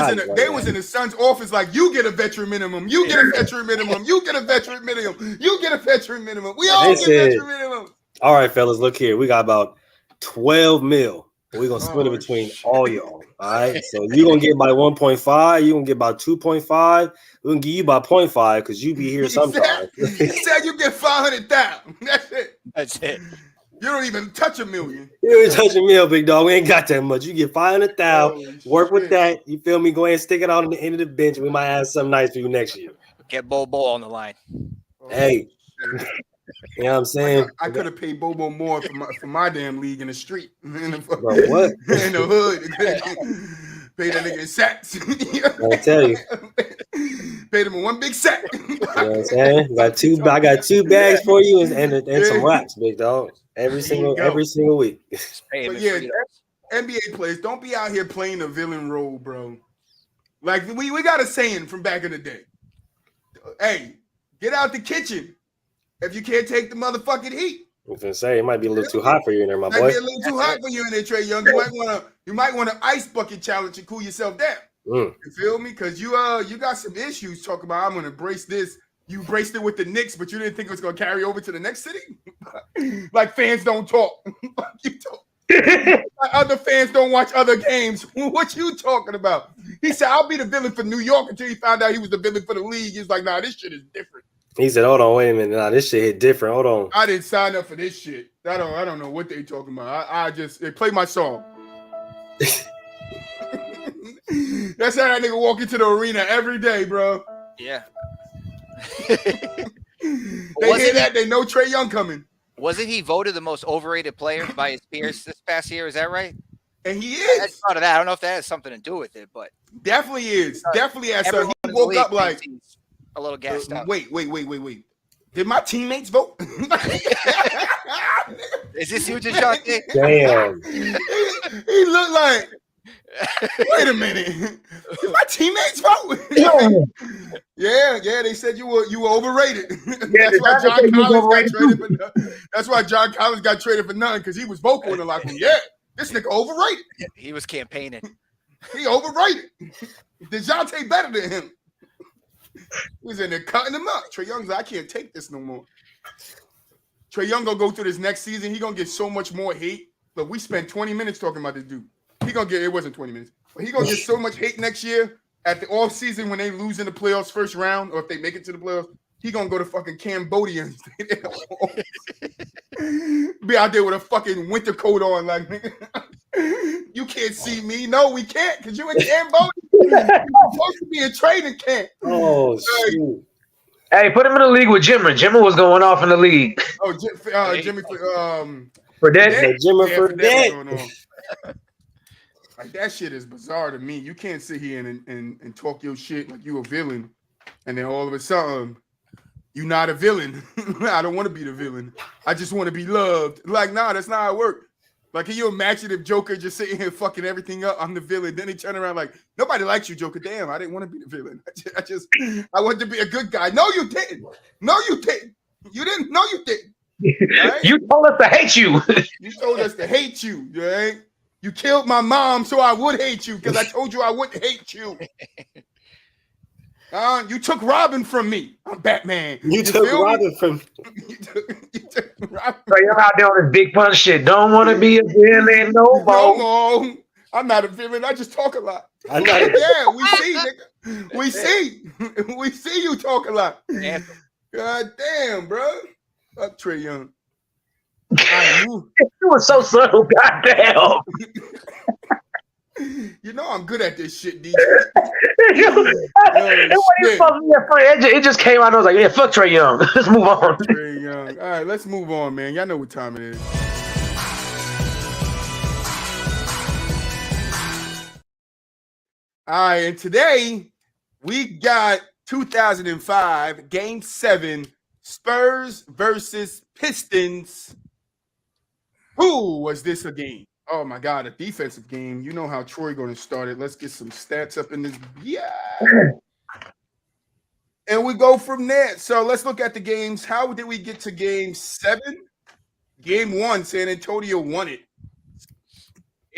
was in the Suns' office like, you get a veteran minimum. You get a veteran minimum. You get a veteran minimum. You get a veteran minimum. We all get veteran minimum. All right, fellas, look here. We got about 12 mil. We're going to split it between all y'all. All right. So you're going to get about 1.5. You're going to get about 2.5. We're going to give you about 0.5 because you be here sometimes. He said you get 500,000. That's it. You don't even touch $1 million. You don't even touch $1 million, big dog. We ain't got that much. You get 500,000. Work with that. You feel me? Go ahead and stick it out on the end of the bench. We might have something nice for you next year. Get Bobo on the line. Hey. You know what I'm saying? I could have paid Bobo more for my damn league in the street. Bro, what? In the hood. Pay that nigga in sacks. I'll tell you. Paid him in one big sack. You know what I'm saying? I got two bags for you and some wraps, big dog. Every single week. But yeah, NBA players, don't be out here playing the villain role, bro. Like we got a saying from back in the day. Hey, get out the kitchen if you can't take the motherfucking heat. I was gonna say it might be a little too hot for you in there, my boy. Might be a little too hot for you in there, Trae Young. You might want to ice bucket challenge and cool yourself down. You feel me? Because you got some issues talking about I'm gonna brace this. You braced it with the Knicks, but you didn't think it was gonna carry over to the next city. Like fans don't talk. You talk. Other fans don't watch other games. What you talking about? He said, I'll be the villain for New York until he found out he was the villain for the league. He's like, nah, this shit is different. He said, hold on, wait a minute. Nah, this shit hit different. Hold on. I didn't sign up for this shit. I don't know what they talking about. They play my song. That's how that nigga walk into the arena every day, bro. Yeah. They hear that, they know Trae Young coming. Wasn't he voted the most overrated player by his peers this past year? Is that right? And he is. That's part of that. I don't know if that has something to do with it, but definitely is. Definitely has. So he woke up like a little gassed up. Wait. Did my teammates vote? Is this you, Jashante? Damn. He looked like. Wait a minute. Did my teammates vote? Yeah. They said you were overrated. That's why John Collins got traded for nothing because he was vocal in the locker room. Yeah, this nigga overrated. He was campaigning. He overrated. DeJounte better than him. He was in there cutting him up. Trae Young's like, I can't take this no more. Trae Young gonna go through this next season. He gonna get so much more hate Look, we spent 20 minutes talking about this dude. It wasn't 20 minutes, but he gonna get so much hate next year at the off season when they lose in the playoffs first round, or if they make it to the playoffs. He gonna go to fucking Cambodia and stay there. Be out there with a fucking winter coat on, like, nigga. You can't see me. No, we can't, because you in Cambodia. You're supposed to be in training camp. Oh, shoot. Hey, put him in the league with Jimmer. Jimmer was going off in the league. Oh, Jimmy For that. Jimmer for that. Like, that shit is bizarre to me. You can't sit here and talk your shit like you a villain, and then all of a sudden, you're not a villain. I don't want to be the villain. I just want to be loved. Like, nah, that's not how it works. Like, can you imagine if Joker just sitting here fucking everything up? I'm the villain. Then he turn around like, nobody likes you, Joker. Damn, I didn't want to be the villain. I wanted to be a good guy. No, you didn't. No, you didn't. You didn't. No, you didn't. Right? You told us to hate you. You told us to hate you, right? You killed my mom so I would hate you because I told you I wouldn't hate you. You took Robin from me. I'm Batman. You took Robin from me. You took Robin. So you're out there on this big pun shit. Don't want to be a villain no more. I'm not a villain. I just talk a lot. I'm not yeah, we see, nigga. We see. We see you talk a lot. God damn, bro. Fuck Trae Young. It was so subtle. Goddamn. You know I'm good at this shit, DJ. It just came out and I was like, yeah, fuck Trae Young. Let's move on. Trae Young. All right, let's move on, man. Y'all know what time it is. All right, and today we got 2005 Game 7 Spurs versus Pistons. Who was this a game? Oh my God, a defensive game. You know how Troy going to start it. Let's get some stats up in this. Yeah. And we go from there. So let's look at the games. How did we get to Game 7? Game 1, San Antonio won it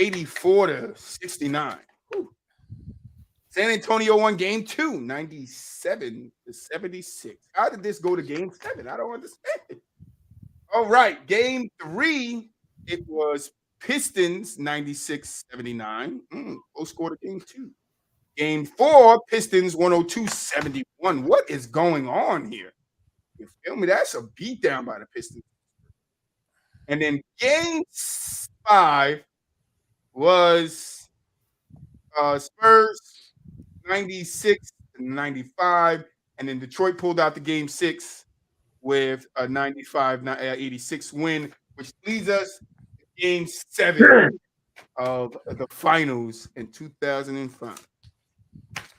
84-69. Whew. San Antonio won Game 2, 97-76. How did this go to Game 7? I don't understand it. All right, Game 3, it was Pistons 96-79. Close score to Game 2. Game 4, Pistons 102-71. What is going on here? You feel me? That's a beatdown by the Pistons. And then Game 5 was Spurs 96-95. And then Detroit pulled out the Game 6 with a 95-86 win, which leads us to Game 7 of the finals in 2005.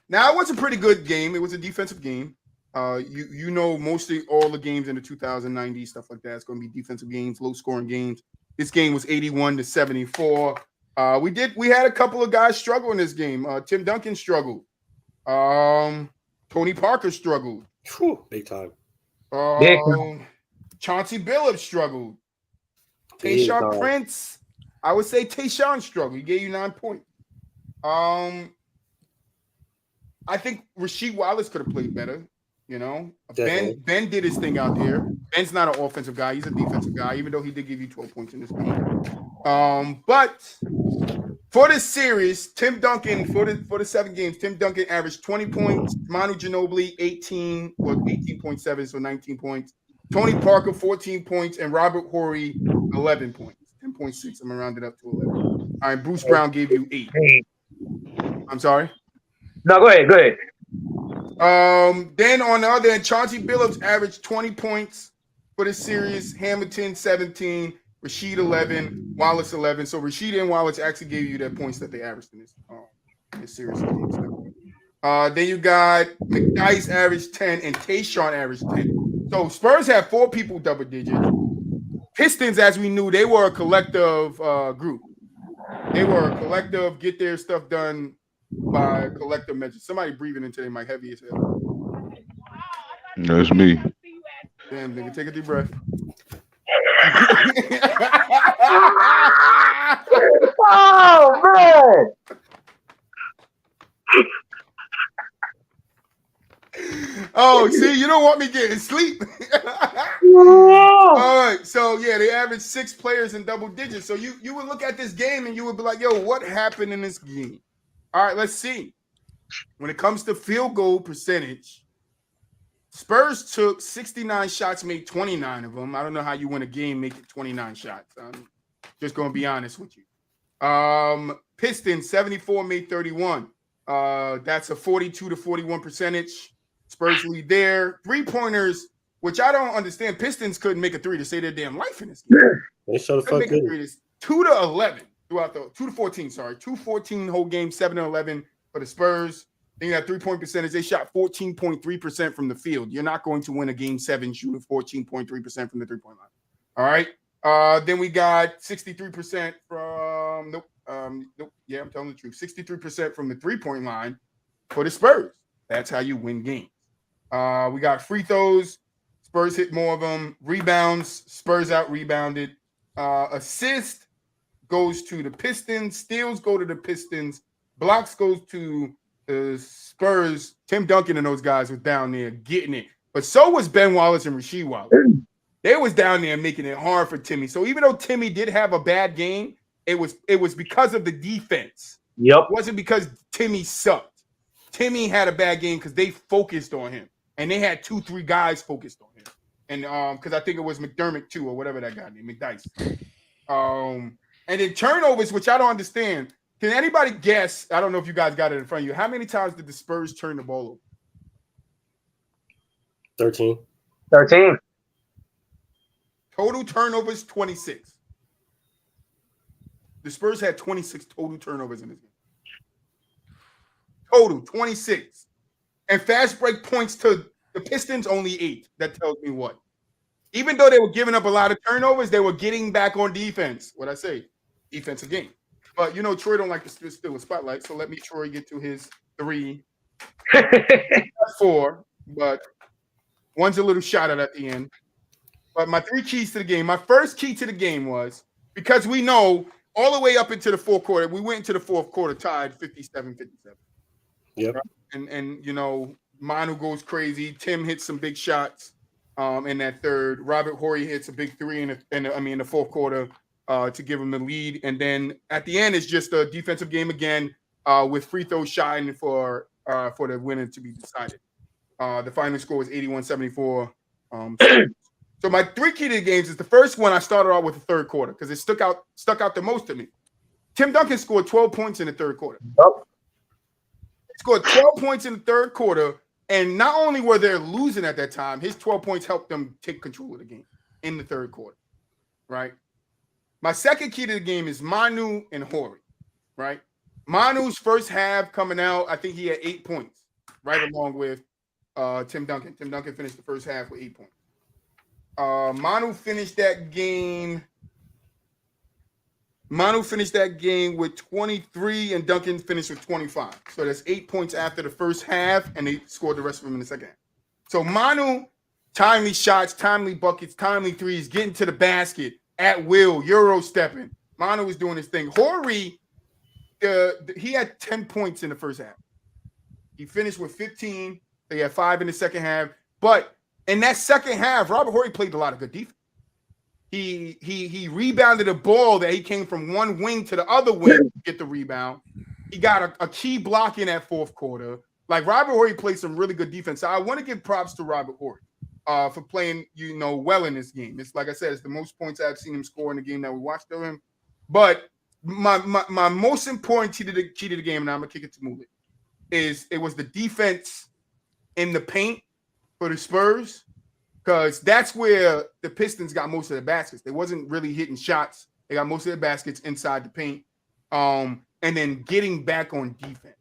Now, it was a pretty good game. It was a defensive game. You know, mostly all the games in the 2090 stuff like that, it's going to be defensive games, low-scoring games. This game was 81-74. We had a couple of guys struggle in this game. Tim Duncan struggled. Tony Parker struggled. Whew, big time. Chauncey Billups struggled. Tayshaun Prince, I would say Tayshaun struggled. He gave you 9 points. I think Rasheed Wallace could have played better. You know, Ben did his thing out there. Ben's not an offensive guy; he's a defensive guy. Even though he did give you 12 points in this game. But for this series, Tim Duncan for the 7 games, Tim Duncan averaged 20 points. Manu Ginobili 18.7, so 19 points. Tony Parker 14 points, and Robert Horry 11 points, 10.6. I'm gonna round it up to 11. All right, Bruce Brown gave you 8. I'm sorry. No, go ahead. Then on the other end, Chauncey Billups averaged 20 points for this series. Hamilton 17, Rasheed 11, Wallace 11. So Rasheed and Wallace actually gave you the points that they averaged in this series. Then you got McDyess averaged 10 and Tayshaun averaged 10. So Spurs had 4 people double digits. Pistons, as we knew, they were a collective group. They were a collective, get their stuff done by collective measures. Somebody breathing into their mic heavy as hell. That's me. Damn, nigga, take a deep breath. Oh, man. Oh, see, you don't want me getting sleep. All right, so yeah, they averaged 6 players in double digits. So you would look at this game and you would be like, yo, what happened in this game? All right, let's see. When it comes to field goal percentage, Spurs took 69 shots, made 29 of them. I don't know how you win a game making 29 shots. I'm just going to be honest with you. Pistons, 74, made 31. That's a 42 to 41 percentage. Spurs lead there. 3-pointers, which I don't understand. Pistons couldn't make a 3 to save their damn life in this game. They show the fuck good. 2 to 11 throughout the 2 to 14. Sorry, 2-14 whole game, 7 to 11 for the Spurs. Then you got 3-point percentage. They shot 14.3% from the field. You're not going to win a game 7 shooting 14.3% from the 3-point line. All right. Then we got 63% from nope. Yeah, I'm telling the truth. 63% from the 3-point line for the Spurs. That's how you win games. We got free throws. Spurs hit more of them. Rebounds. Spurs out rebounded. Assist goes to the Pistons. Steals go to the Pistons. Blocks goes to the Spurs. Tim Duncan and those guys were down there getting it. But so was Ben Wallace and Rasheed Wallace. They was down there making it hard for Timmy. So even though Timmy did have a bad game, it was because of the defense. Yep. It wasn't because Timmy sucked. Timmy had a bad game because they focused on him. And they had 2-3 guys focused on him. And because I think it was McDermott too, or whatever that guy named, McDice. And then turnovers, which I don't understand. Can anybody guess? I don't know if you guys got it in front of you. How many times did the Spurs turn the ball over? 13. Total turnovers, 26. The Spurs had 26 total turnovers in this game. Total, 26. And fast break points to the Pistons, only 8. That tells me what? Even though they were giving up a lot of turnovers, they were getting back on defense. What I say? Defensive game. But, you know, Troy don't like to steal a spotlight, so let me Troy get to his 3. 4, but one's a little shot at the end. But my 3 keys to the game, my first key to the game was, because we know all the way up into the fourth quarter, we went into the fourth quarter tied 57-57. Yep. Right? And you know, Manu goes crazy. Tim hits some big shots in that third. Robert Horry hits a big 3 in the fourth quarter to give him the lead. And then at the end, it's just a defensive game again with free throws shot for the winner to be decided. The final score was 81-74. So my 3 key to the games is the first one I started out with the third quarter because it stuck out the most to me. Tim Duncan scored 12 points in the third quarter. Yep. He scored 12 points in the third quarter, and not only were they losing at that time, his 12 points helped them take control of the game in the third quarter, right? My second key to the game is Manu and Horry, right? Manu's first half coming out, I think he had 8 points, right along with Tim Duncan. Tim Duncan finished the first half with 8 points. Manu finished that game with 23, and Duncan finished with 25. So that's 8 points after the first half, and they scored the rest of them in the second half. So Manu, timely shots, timely buckets, timely threes, getting to the basket at will, Euro stepping. Manu was doing his thing. Horry, he had 10 points in the first half. He finished with 15. They had 5 in the second half. But in that second half, Robert Horry played a lot of good defense. He rebounded a ball that he came from one wing to the other wing to get the rebound. He got a key block in that fourth quarter. Like, Robert Horry played some really good defense. So I want to give props to Robert Horry for playing, well in this game. It's like I said, it's the most points I've seen him score in the game that we watched of him. But my most important key to the game, and I'm gonna kick it to Mulit, is it was the defense in the paint for the Spurs. Because that's where the Pistons got most of the baskets. They wasn't really hitting shots. They got most of the baskets inside the paint. And then getting back on defense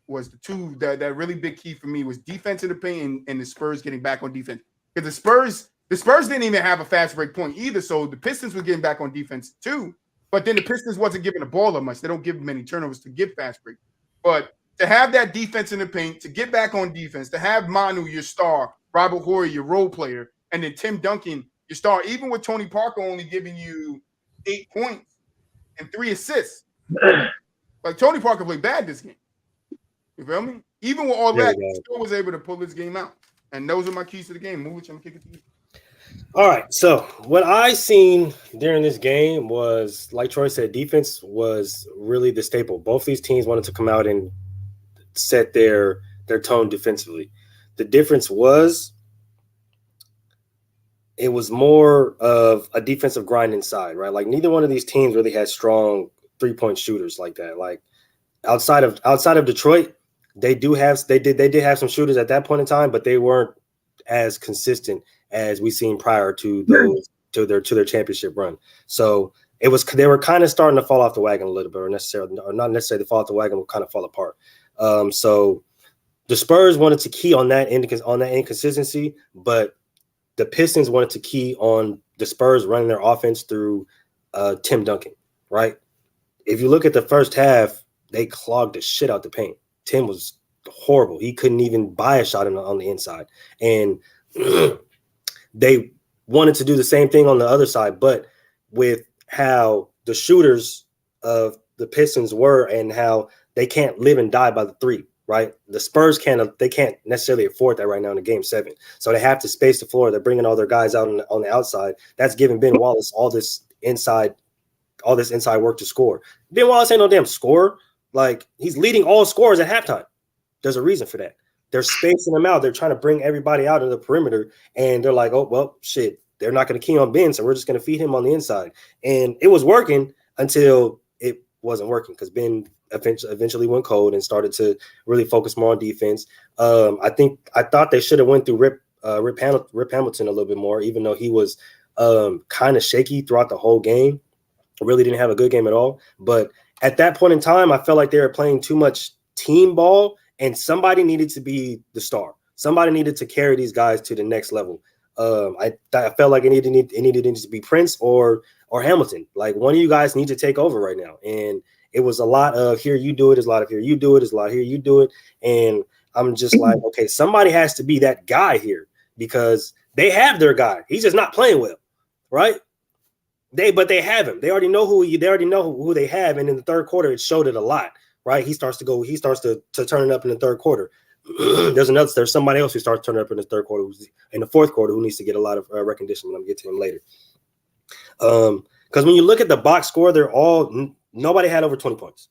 was the two that really big key for me was defense in the paint and the Spurs getting back on defense. Because the Spurs didn't even have a fast break point either. So the Pistons were getting back on defense too. But then the Pistons wasn't giving the ball up much. They don't give many turnovers to give fast break. But to have that defense in the paint, to get back on defense, to have Manu, your star, Robert Horry, your role player, and then Tim Duncan, your star, even with Tony Parker only giving you 8 points and 3 assists. Like, Tony Parker played bad this game. You feel me? Even with all that, he still was able to pull this game out. And those are my keys to the game. Move, I'm going to kick it to you. All right. So what I seen during this game was, like Troy said, defense was really the staple. Both these teams wanted to come out and set their tone defensively. The difference was it was more of a defensive grind inside, right? Like neither one of these teams really had strong 3-point shooters like that. Like outside of Detroit, they did have some shooters at that point in time, but they weren't as consistent as we seen prior to those to their championship run. So they were kind of starting to fall off the wagon a little bit, or not necessarily fall off the wagon, but kind of fall apart. So the Spurs wanted to key on that inconsistency, but the Pistons wanted to key on the Spurs running their offense through Tim Duncan, right? If you look at the first half, they clogged the shit out the paint. Tim was horrible. He couldn't even buy a shot on the inside. And they wanted to do the same thing on the other side, but with how the shooters of the Pistons were and how they can't live and die by the three, right? The Spurs can't necessarily afford that right now in the game 7. So they have to space the floor. They're bringing all their guys out on the outside. That's giving Ben Wallace all this inside work to score. Ben Wallace ain't no damn scorer. Like, he's leading all scorers at halftime. There's a reason for that. They're spacing them out. They're trying to bring everybody out of the perimeter, and they're like, oh, well, shit, they're not going to key on Ben, so we're just going to feed him on the inside. And it was working until it wasn't working because Ben eventually went cold and started to really focus more on defense. I thought they should have went through Rip Hamilton a little bit more, even though he was kind of shaky throughout the whole game. Really didn't have a good game at all. But at that point in time, I felt like they were playing too much team ball, and somebody needed to be the star. Somebody needed to carry these guys to the next level. I felt like it needed to be Prince or Hamilton. Like, one of you guys need to take over right now. And it was a lot of here you do it, there's a lot of here you do it, there's a lot of here you do it. And I'm just like, okay, somebody has to be that guy here because they have their guy. He's just not playing well, right? But they have him. They already know who they have. And in the third quarter, it showed it a lot, right? He starts to turn it up in the third quarter. There's somebody else who starts turning up in the third quarter, in the fourth quarter, who needs to get a lot of recognition. I'm gonna get to him later. Because when you look at the box score, nobody had over 20 points.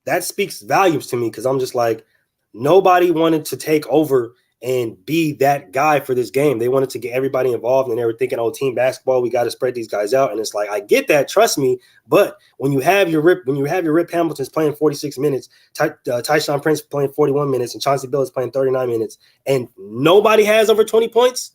That speaks volumes to me because I'm just like, nobody wanted to take over and be that guy for this game. They wanted to get everybody involved, and they were thinking, oh, team basketball, we got to spread these guys out. And it's like, I get that, trust me, but when you have your Rip Hamilton's playing 46 minutes, Tyshawn Prince playing 41 minutes, and Chauncey Billups playing 39 minutes, and nobody has over 20 points,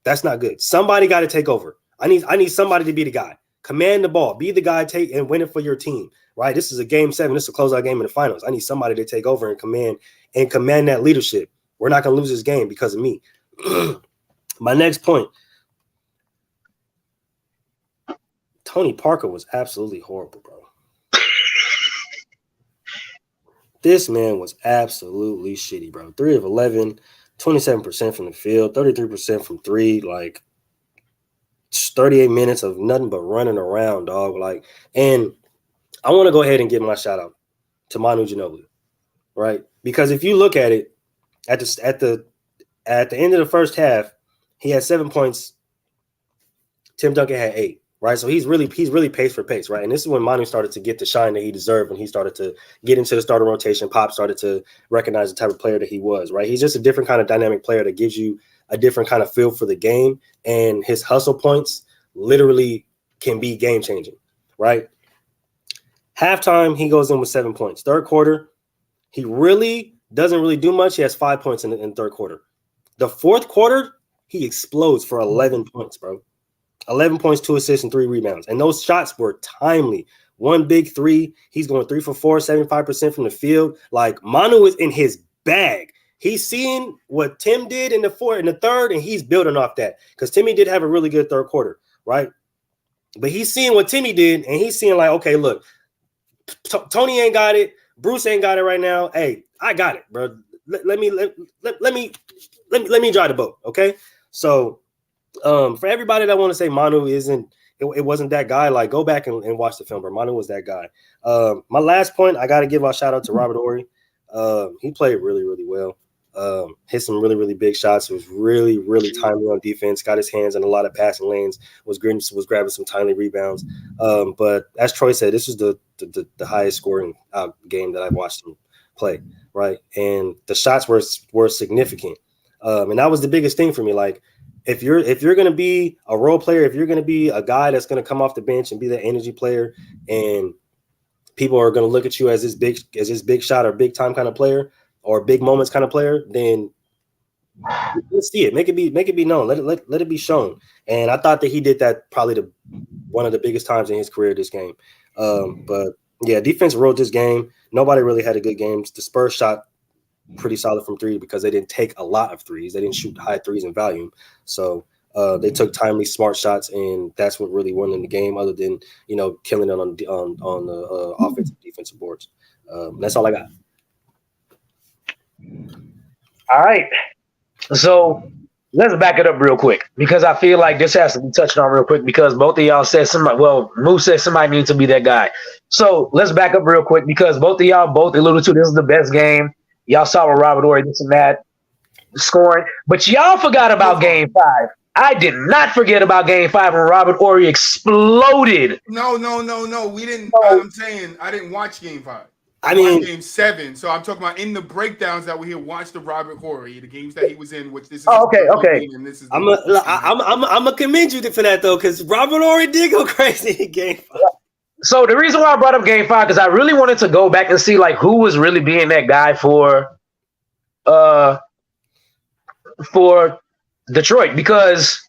that's not good. Somebody got to take over. I need somebody to be the guy. Command the ball. Be the guy, take and win it for your team, right? This is a game 7. This is a closeout game in the finals. I need somebody to take over and command that leadership. We're not going to lose this game because of me. My next point. Tony Parker was absolutely horrible, bro. This man was absolutely shitty, bro. 3 of 11, 27% from the field, 33% from 3, like 38 minutes of nothing but running around, dog. Like, and I want to go ahead and give my shout out to Manu Ginobili, right? Because if you look at it, at the end of the first half, he had 7 points. Tim Duncan had 8, right? So he's really pace for pace, right? And this is when Manu started to get the shine that he deserved, when he started to get into the starting rotation. Pop started to recognize the type of player that he was, right? He's just a different kind of dynamic player that gives you a different kind of feel for the game, and his hustle points literally can be game changing, right? Halftime, he goes in with 7 points. Third quarter, he really doesn't really do much. He has 5 points in the third quarter. The fourth quarter, he explodes for 11 points, bro. 11 points, 2 assists, and 3 rebounds. And those shots were timely. 1 big 3. He's going 3 for 4, 75% from the field. Like, Manu is in his bag. He's seeing what Tim did in the third, and he's building off that. Because Timmy did have a really good third quarter, right? But he's seeing what Timmy did, and he's seeing, like, okay, look, Tony ain't got it. Bruce ain't got it right now. Hey, I got it, bro. Let me drive the boat, okay? So, for everybody that want to say Manu it wasn't that guy, like, go back and watch the film, bro. Manu was that guy. My last point, I got to give a shout out to Robert Horry. He played really, really well. Hit some really, really big shots. It was really, really timely on defense. Got his hands in a lot of passing lanes. Was grabbing some timely rebounds. But as Troy said, this is the highest scoring game that I've watched him play. Right, and the shots were significant. And that was the biggest thing for me. Like, if you're going to be a role player, if you're going to be a guy that's going to come off the bench and be the energy player, and people are going to look at you as this big shot or big time kind of player or big moments kind of player, then let's see it. Make it be known. Let it be shown. And I thought that he did that probably one of the biggest times in his career this game. But yeah, defense ruled this game. Nobody really had a good game. The Spurs shot pretty solid from three because they didn't take a lot of threes. They didn't shoot high threes in volume. So they took timely, smart shots, and that's what really won in the game, other than, killing it on the offensive, defensive boards. That's all I got. All right. So let's back it up real quick, because I feel like this has to be touched on real quick, because both of y'all said Moose said somebody needs to be that guy. So let's back up real quick, because both of y'all alluded to this is the best game. Y'all saw with Robert Horry, this and that, scoring. But y'all forgot about Game 5. I did not forget about Game 5 when Robert Horry exploded. No. We didn't. I'm saying I didn't watch Game 5. I mean, Game 7. So I'm talking about in the breakdowns that we here. Watch the Robert Horry, the games that he was in, which this is. Okay. And this is. I'm gonna commend you for that though, because Robert Horry did go crazy in Game 5. So the reason why I brought up Game 5, because I really wanted to go back and see like who was really being that guy for Detroit, because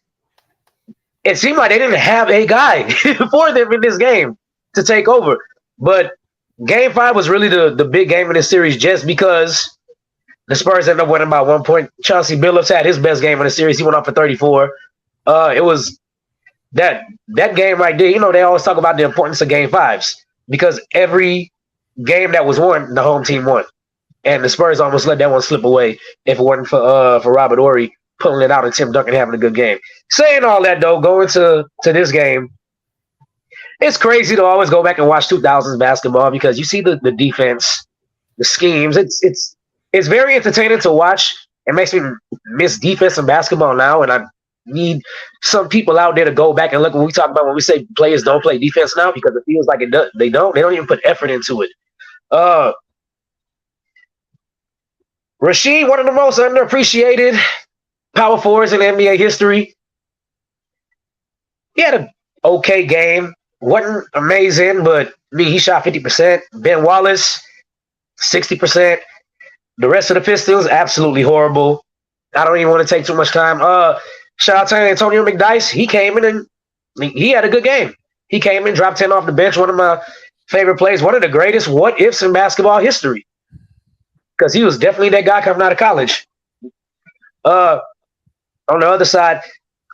it seemed like they didn't have a guy for them in this game to take over. But Game 5 was really the big game in this series, just because the Spurs ended up winning by 1 point. Chauncey Billups had his best game in the series. He went off for 34. It was that game right there. They always talk about the importance of Game 5s, because every game that was won, the home team won. And the Spurs almost let that one slip away if it wasn't for Robert Horry pulling it out and Tim Duncan having a good game. Saying all that, though, going to this game, it's crazy to always go back and watch 2000s basketball, because you see the defense, the schemes. It's very entertaining to watch. It makes me miss defense in basketball now, and I need some people out there to go back and look when we talk about when we say players don't play defense now, because it feels like they don't even put effort into it. Rasheed, one of the most underappreciated power forwards in NBA history. He had an okay game. Wasn't amazing, but he shot 50%. Ben Wallace, 60%. The rest of the Pistons, absolutely horrible. I don't even want to take too much time. Shout out to Antonio McDyess. He came in and he had a good game. He came in, dropped 10 off the bench. One of my favorite plays. One of the greatest what-ifs in basketball history, because he was definitely that guy coming out of college. On the other side,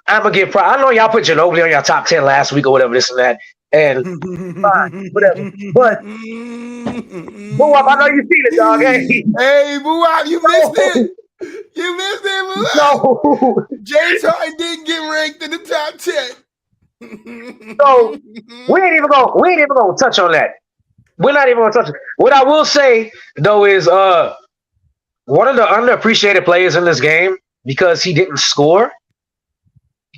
I'm going to give I know y'all put Ginobili on your top 10 last week or whatever, this and that. And fine, whatever. But Boo-Wop, I know you seen it, dog. Hey, Boo-Wop, you missed it. You missed it, Boo-Wop. No. James Harden didn't get ranked in the top 10. So we ain't even gonna touch on that. We're not even gonna touch it. What I will say though is one of the underappreciated players in this game, because he didn't score,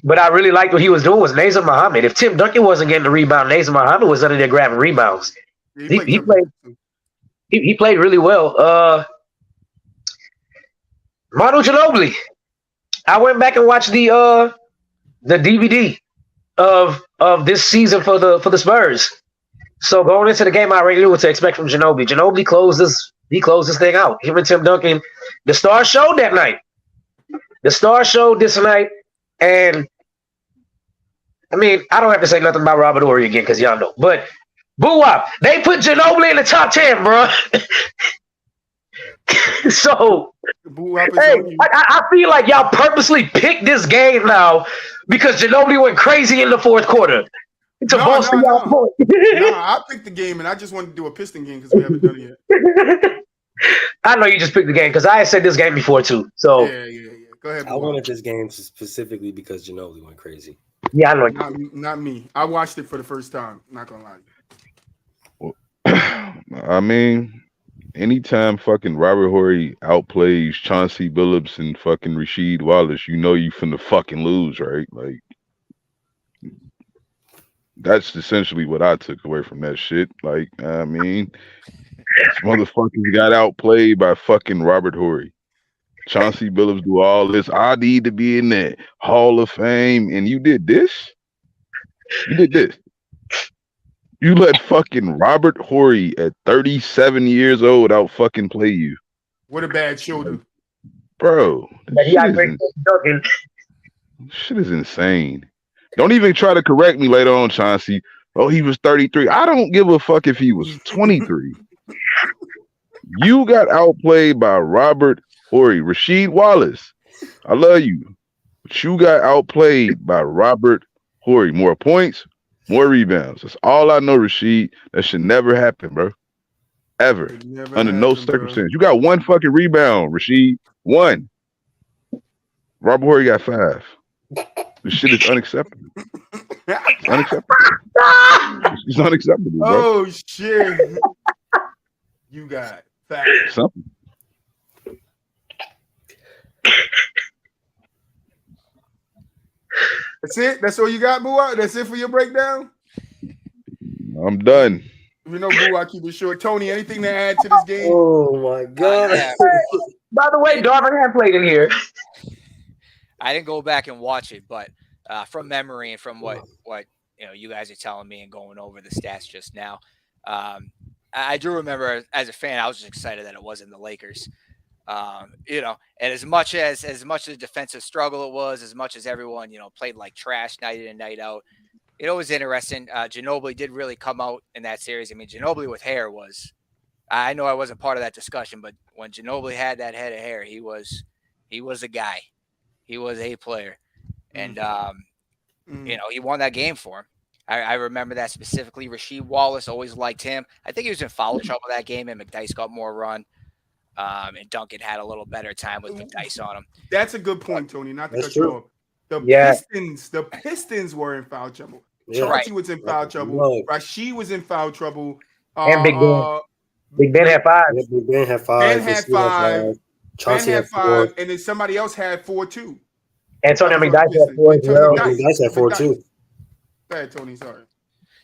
but I really liked what he was doing, was Nazem Muhammad. If Tim Duncan wasn't getting the rebound, Nazem Muhammad was under there grabbing rebounds. He played really well. Manu Ginobili. I went back and watched the DVD of this season for the Spurs. So going into the game, I already knew what to expect from Ginobili. Ginobili closed this thing out. Him and Tim Duncan. The star showed that night. The star showed this night. And I mean, I don't have to say nothing about Robert Horry again, because y'all know. But Boo-Wop, they put Ginobili in the top 10, bro. So, hey, I feel like y'all purposely picked this game now because Ginobili went crazy in the fourth quarter. To bolster y'all point. No, I picked the game, and I just wanted to do a Piston game because we haven't done it yet. I know you just picked the game because I had said this game before too. So yeah. Go ahead. I wanted this game specifically because Ginobili went crazy. Yeah, I know. Not me. I watched it for the first time. Not gonna lie. I mean, anytime fucking Robert Horry outplays Chauncey Billups and fucking Rasheed Wallace, you know you finna fucking lose, right? Like, that's essentially what I took away from that shit. Like, I mean, this motherfuckers got outplayed by fucking Robert Horry. Chauncey Billups do all this. I need to be in the Hall of Fame, and you did this. You did this. You let fucking Robert Horry at 37 years old out fucking play you. What a bad shoulder. Bro, shit is insane. Don't even try to correct me later on, Chauncey. Oh, he was 33. I don't give a fuck if he was 23. You got outplayed by Robert Horry. Rasheed Wallace, I love you, but you got outplayed by Robert Horry. More points, more rebounds. That's all I know, Rasheed. That should never happen, bro. Ever. Under no circumstance. You got one fucking rebound, Rasheed. One. Robert Horry got 5. This shit is unacceptable. It's unacceptable. It's unacceptable, bro. Oh, shit. You got 5. Something. That's it? That's all you got, Boo? That's it for your breakdown? I'm done. You know, Boo, I keep it short. Tony, anything to add to this game? Oh, my God. By the way, Darvin had played in here. I didn't go back and watch it, but from memory and from what you guys are telling me and going over the stats just now, I do remember as a fan, I was just excited that it wasn't the Lakers. And as much as the defensive struggle it was, as much as everyone, played like trash night in and night out, it was interesting. Ginobili did really come out in that series. I mean, Ginobili with hair was, I know I wasn't part of that discussion, but when Ginobili had that head of hair, he was a guy. He was a player. And, he won that game for him. I remember that specifically. Rasheed Wallace, always liked him. I think he was in foul trouble that game, and McDyess got more run. And Duncan had a little better time with McDyess on him. That's a good point, Tony. Not to cut you off. The Pistons were in foul trouble. Chauncey was in foul trouble. Rasheed was in foul trouble. And Big Ben. Big Ben had 5. Yeah, Big Ben had 5. Ben had 5. Chauncey had 5, and then somebody else had 4 too. Antonio McDyess had 4 as well. McDyess had 4 too. Go ahead, Tony. Sorry.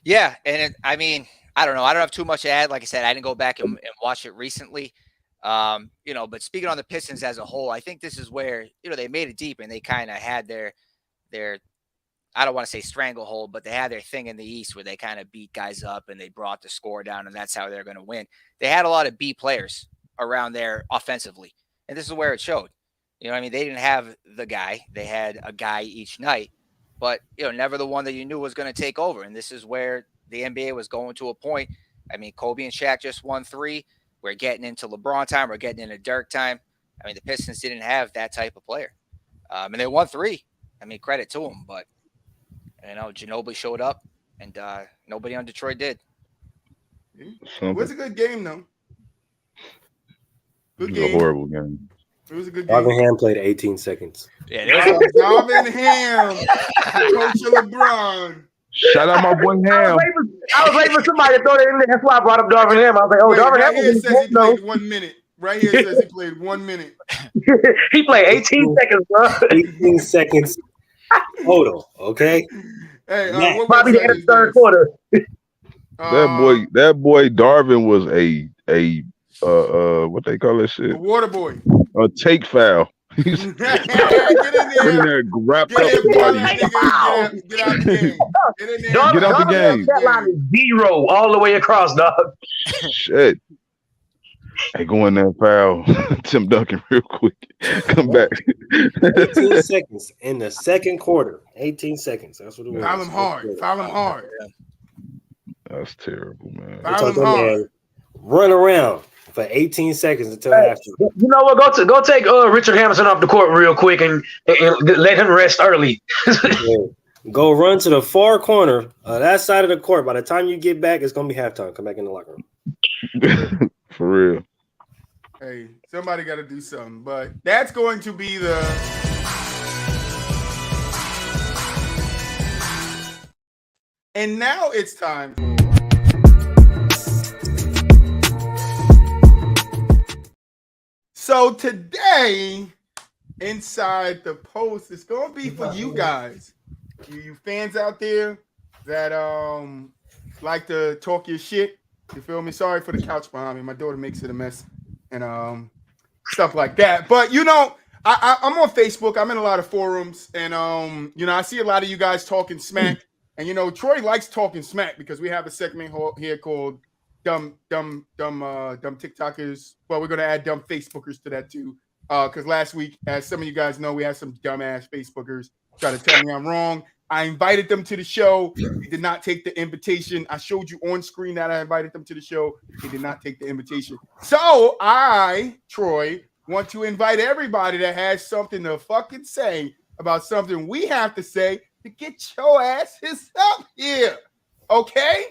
Yeah, and I don't know. I don't have too much to add. Like I said, I didn't go back and watch it recently. But speaking on the Pistons as a whole, I think this is where, they made it deep and they kind of had their, I don't want to say stranglehold, but they had their thing in the East where they kind of beat guys up and they brought the score down, and that's how they're going to win. They had a lot of B players around there offensively, and this is where it showed. They didn't have the guy. They had a guy each night, but, never the one that you knew was going to take over. And this is where the NBA was going to a point. I mean, Kobe and Shaq just won 3. We're getting into LeBron time. We're getting into Dirk time. I mean, the Pistons didn't have that type of player. And they won 3. I mean, credit to them. But, Ginobili showed up, and nobody on Detroit did. It was a good game, though. It was a horrible game. It was a good game. Darvin Ham played 18 seconds. Yeah, Darvin Ham, coach of LeBron. Shout out my boy Ham. I was waiting for somebody to throw that in there. That's why I brought up Darvin Ham. I was like, Darvin Ham. Right here says he played 1 minute. Right here says he played 1 minute. He played 18 seconds, bro. 18 seconds total. Okay. Hey, probably the end of the third quarter. That boy Darvin was a what they call that shit? A water boy. A take foul. Get in there. Grab up somebody. Get out the game. Get in there. Get out the game. That line is 0 all the way across, dog. Shit. Hey, go in there and foul Tim Duncan real quick. Come back. 18 seconds in the second quarter. 18 seconds. That's what it was. Foul him hard. Foul him hard. That's terrible, man. Foul him hard. Run around for 18 seconds until halftime. You know what? Go take Richard Hamilton off the court real quick and let him rest early. Go run to the far corner, that side of the court. By the time you get back, it's gonna be halftime. Come back in the locker room. For real. Hey, somebody got to do something. But that's going to be the. And now it's time for So today, inside the post, it's gonna be for you guys, you fans out there that like to talk your shit. You feel me? Sorry for the couch behind me. My daughter makes it a mess and stuff like that. But you know, I'm on Facebook. I'm in a lot of forums, and you know, I see a lot of you guys talking smack. And you know, Troy likes talking smack because we have a segment here called dumb TikTokers. Well, we're gonna add dumb Facebookers to that too. Because last week, as some of you guys know, we had some dumbass Facebookers try to tell me I'm wrong. I invited them to the show. They did not take the invitation. I showed you on screen that I invited them to the show. They did not take the invitation. So I, Troy, want to invite everybody that has something to fucking say about something we have to say to get your asses up here. Okay?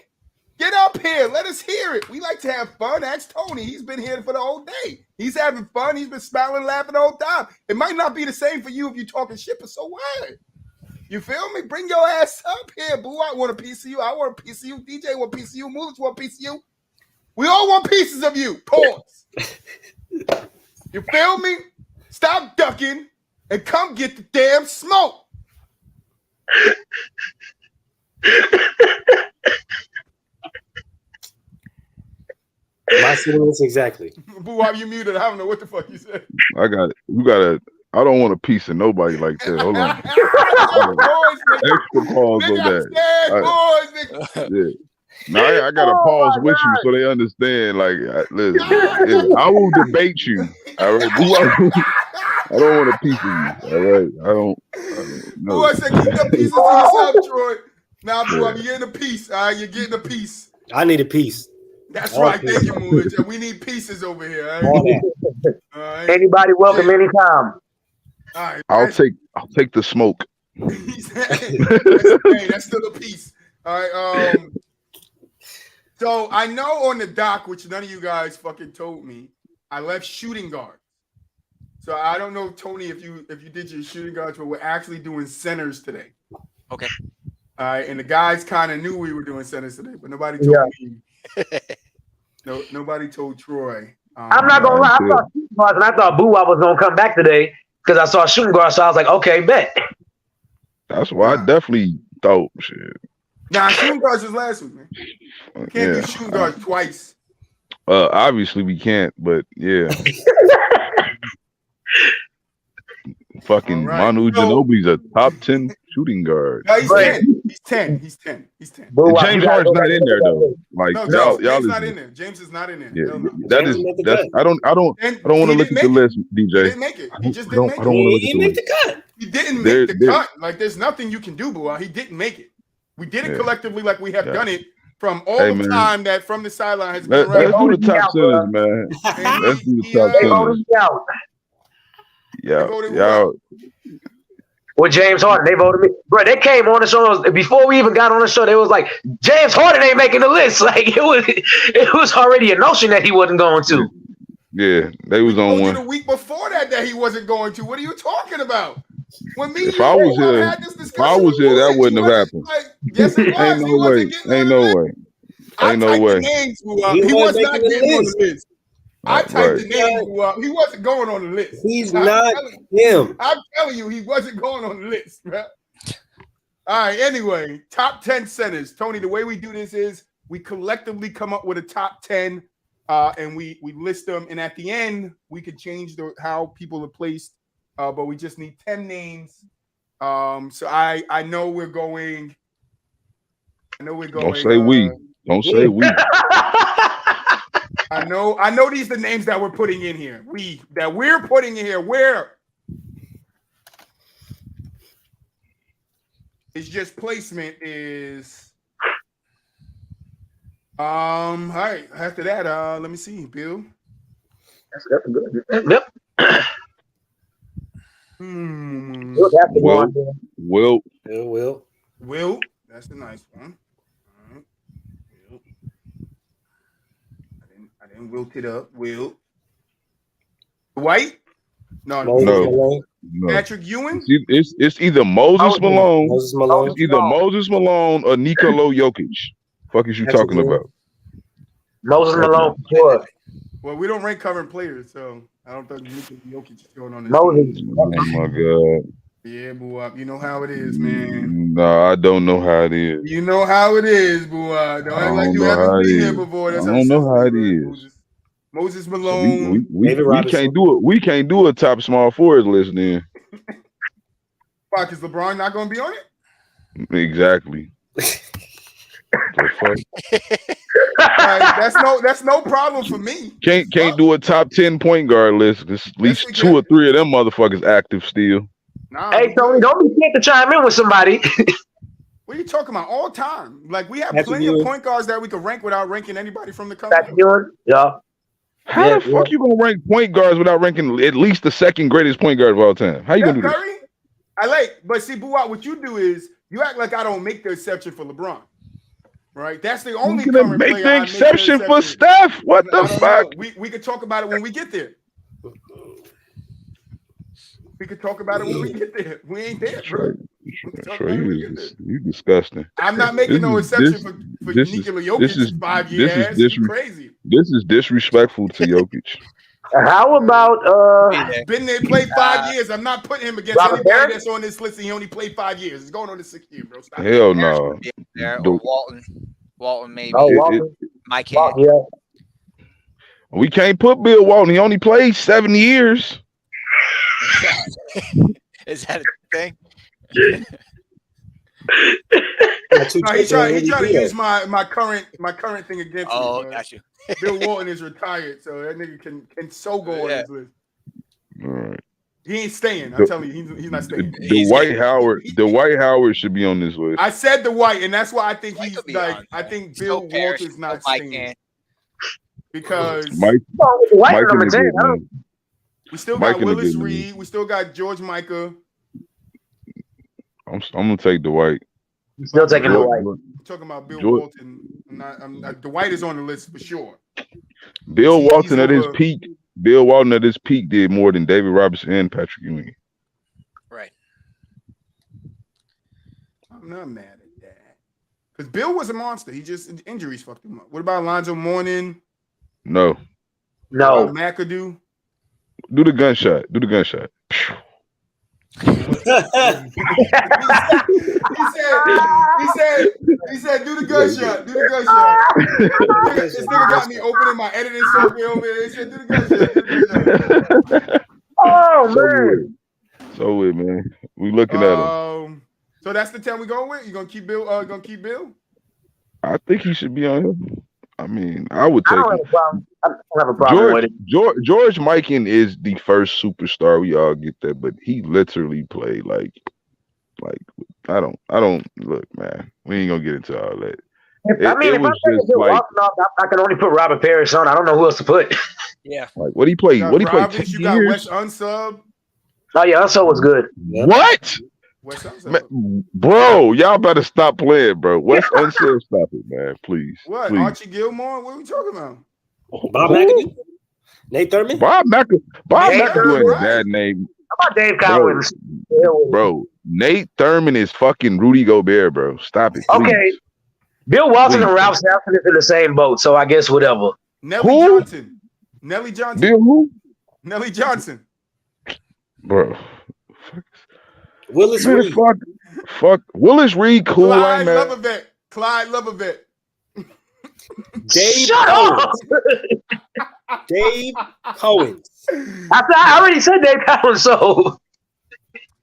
Get up here. Let us hear it. We like to have fun. Ask Tony. He's been here for the whole day. He's having fun. He's been smiling, laughing the whole time. It might not be the same for you if you're talking shit, but so what? You feel me? Bring your ass up here, boo. I want a piece of you. I want a piece of you. DJ want a piece of you. Moose want a piece of you. We all want pieces of you. Pause. You feel me? Stop ducking and come get the damn smoke. My sentence exactly. Boo, why you muted? I don't know what the fuck you said. I got it. You got to. I don't want a piece of nobody like that. Hold on. Extra pause on that. Yeah. Now I got to pause with you so they understand. Like, listen, I will debate you. All right, I don't want a piece of you. All right, I don't know. Boo, I said keep the pieces to yourself, Troy. Now, boo, I'm getting a piece. All right, you're getting a piece. I need a piece. That's right. Thank you, Moolidge. We need pieces over here. All right? Anybody welcome anytime. All right, I'll take the smoke. That's still a piece. All right. So I know on the dock, which none of you guys fucking told me, I left shooting guard. So I don't know, Tony, if you did your shooting guards, but we're actually doing centers today. Okay. All right, and the guys kind of knew we were doing centers today, but nobody told me. Nobody told Troy. I'm not gonna lie, I saw shooting guards and I thought Boo I was gonna come back today because I saw shooting guards, so I was like, okay, bet. That's why I definitely thought shit. Nah, shooting guards was last week, man. Can't do shooting guards twice. Obviously we can't, but yeah. Fucking right. Manu Ginobili's a top 10 shooting guard. No, he's 10. He's 10. He's 10. He's 10. And James Harden's not in there though. Like no, y'all James not in there. James is not in there. Yeah, that's I don't want to look at the list, DJ. He didn't make it. He just didn't make it. He didn't make the cut. He didn't make the cut. Like there's nothing you can do, boo. He didn't make it. We did it collectively, like we have done it from all the time that from the sideline has been around. Let's do the top centers, man. Let's do the top centers. Yeah. With James Harden, they voted me. Bro, they came on the show before we even got on the show. They was like, James Harden ain't making the list. Like it was already a notion that he wasn't going to. Yeah, they was on one. The week before that he wasn't going to. What are you talking about? When me if I was here, that wouldn't have happened. Like, yes, it was. Ain't no way. Ain't no way. Ain't no way. He was not getting on the list. I typed the name up. He wasn't going on the list. He's not him. I'm telling you, he wasn't going on the list, bro. All right, anyway, top 10 centers. Tony, the way we do this is we collectively come up with a top 10 and we list them. And at the end, we could change how people are placed. But we just need 10 names. So I know we're going. Don't say we. Don't say we. I know these are the names that we're putting in here. We're putting in here. Where? It's just placement is all right. After that, let me see, Bill. That's good. Yep. Will. That's a nice one. All right. I didn't wilt it up. Will. White? No. Patrick Ewing? It's either Moses Malone. It's either Moses Malone or Nikola Jokic. Fuck is you talking about? Moses Malone, sure. Well, we don't rank current players, so I don't think Jokic is going on this. Moses. Oh my God. Yeah, boy. You know how it is, man. No, I don't know how it is. You know how it is, boy. Don't act like you haven't been here before. That's I don't know how it is. Moses So Malone. we can't do it. We can't do a top small forward list then. Fuck, is LeBron not going to be on it? Exactly. That's no problem for me. Can't do a top 10 point guard list. There's at least 2 or 3 of them motherfuckers active still. Nah, hey, Tony, don't be scared to chime in with somebody. What are you talking about? All time. Like, we have plenty of point guards that we could rank without ranking anybody from the country. Yeah. How the fuck you gonna rank point guards without ranking at least the second greatest point guard of all time? How you gonna do Curry? But see, Buat, what you do is you act like I don't make the exception for LeBron. Right? That's the only current make player the exception for Steph. What the fuck? We could talk about it when we get there. We could talk about it when we get there. We ain't there, bro. You disgusting. I'm not making no exception for Nikola Jokic's 5 year ass. You crazy. This is disrespectful to Jokic. How about been there, played 5 years. I'm not putting him against anybody that's on this list and he only played 5 years. It's going on his 6th year, bro. Stop. Hell no. Walton maybe. Oh, Walton. Mike Hannon. Yeah. We can't put Bill Walton. He only played 7 years. Is that a thing? He's trying to use my current thing against me. Oh, got you. Bill Walton is retired, so that nigga can so go on this list. All right. He ain't staying. I'm telling you, he's not staying. Dwight Howard should be on this list. I said Dwight, and that's why I think he's like. I think Bill Walton's not staying because Mike number 10. We still got Willis Reed. We still got George Micah. I'm gonna take Dwight. Still taking Dwight. I'm talking about Bill Walton. Dwight is on the list for sure. Bill Walton at his peak. Bill Walton at his peak did more than David Robinson and Patrick Ewing. Right. I'm not mad at that because Bill was a monster. He just injuries fucked him up. What about Alonzo Mourning? No. McAdoo. Do the gunshot. He said, do the gunshot. This nigga got me opening my editing software over there. He said, do the gunshot. Oh, man. So it, man. We looking at him. So that's the 10 we going with? You gonna keep Bill? I think he should be on him. I mean, I would take him. I don't have a problem with it. George Mikan is the first superstar. We all get that, but he literally played like I don't look, man. We ain't gonna get into all that. If I take Walton off, I can only put Robert Parrish on. I don't know who else to put. Yeah. Like what he played? What he played? 10 You got years? Wes Unsub. Oh yeah, Unsub was good. What? Bro, y'all better stop playing, bro. What's Unsub? Stop it, man. Please. What? Please. Archie Gilmore? What are we talking about? Bob McAdoo? Nate Thurman? Bob McAdoo ain't that name. How about Dave Collins? Bro, Nate Thurman is fucking Rudy Gobert, bro. Stop it. Please. Okay. Bill Walton and Ralph Sampson is in the same boat, so I guess whatever. Nelly Johnson. Bill who? Nelly Johnson. Bro. Willis Reed. Fuck. Willis Reed, cool. Clyde Lovervet. Dave Cowens. I already said Dave Cowens, so.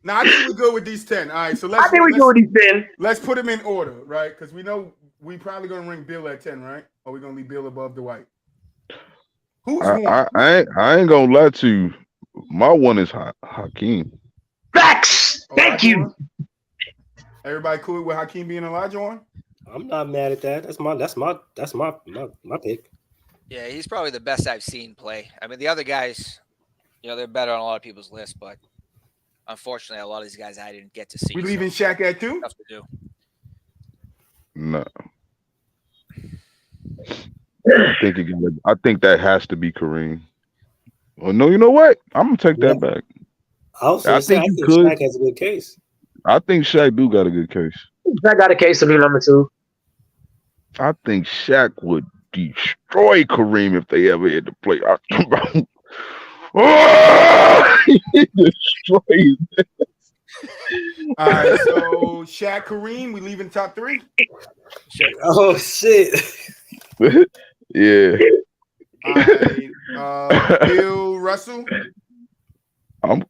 Now I think we're good with these 10. All right, so let's put them in order, right? Because we know we probably gonna rank Bill at 10, right? Or we're gonna leave Bill above Dwight. Who's one? I ain't gonna lie to you. My one is Hakeem. Facts. Thank you. Everybody cool with Hakeem being Elijah on? I'm not mad at that. That's my pick. Yeah, he's probably the best I've seen play. I mean, the other guys, they're better on a lot of people's lists, but unfortunately, a lot of these guys I didn't get to see. We leaving Shaq at 2? Tough to do. No. I think that has to be Kareem. Well, no, you know what? I'm gonna take that back. I think Shaq has a good case. I think Shaq do got a good case. Shaq got a case to be number 2. I think Shaq would destroy Kareem if they ever had to play. Oh, he destroyed. All right, so Shaq, Kareem, we leaving top 3. Oh shit. Yeah. All right, Bill Russell. I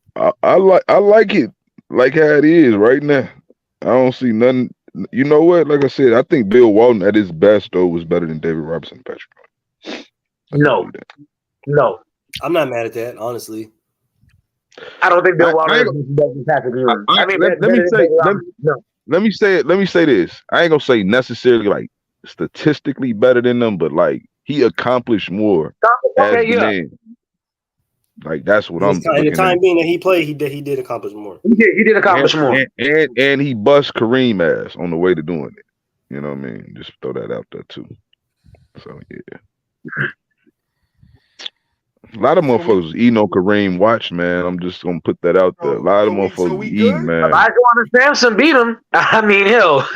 like it like how it is right now. I don't see nothing. You know what? Like I said, I think Bill Walton at his best though was better than David Robinson and Patrick. No. I'm not mad at that, honestly. I don't think Bill Walton is better than Patrick Ewing. Let me say this. I ain't gonna say necessarily like statistically better than them, but like he accomplished more as the man. Like that's what I'm in the time being that he played, he did accomplish more. He did accomplish more. And he bust Kareem ass on the way to doing it. You know what I mean? Just throw that out there too. So yeah. A lot of motherfuckers eating on Kareem watch, man. I'm just gonna put that out there. A lot of motherfuckers eating, man. Elijah and Samson beat him. I mean, hell.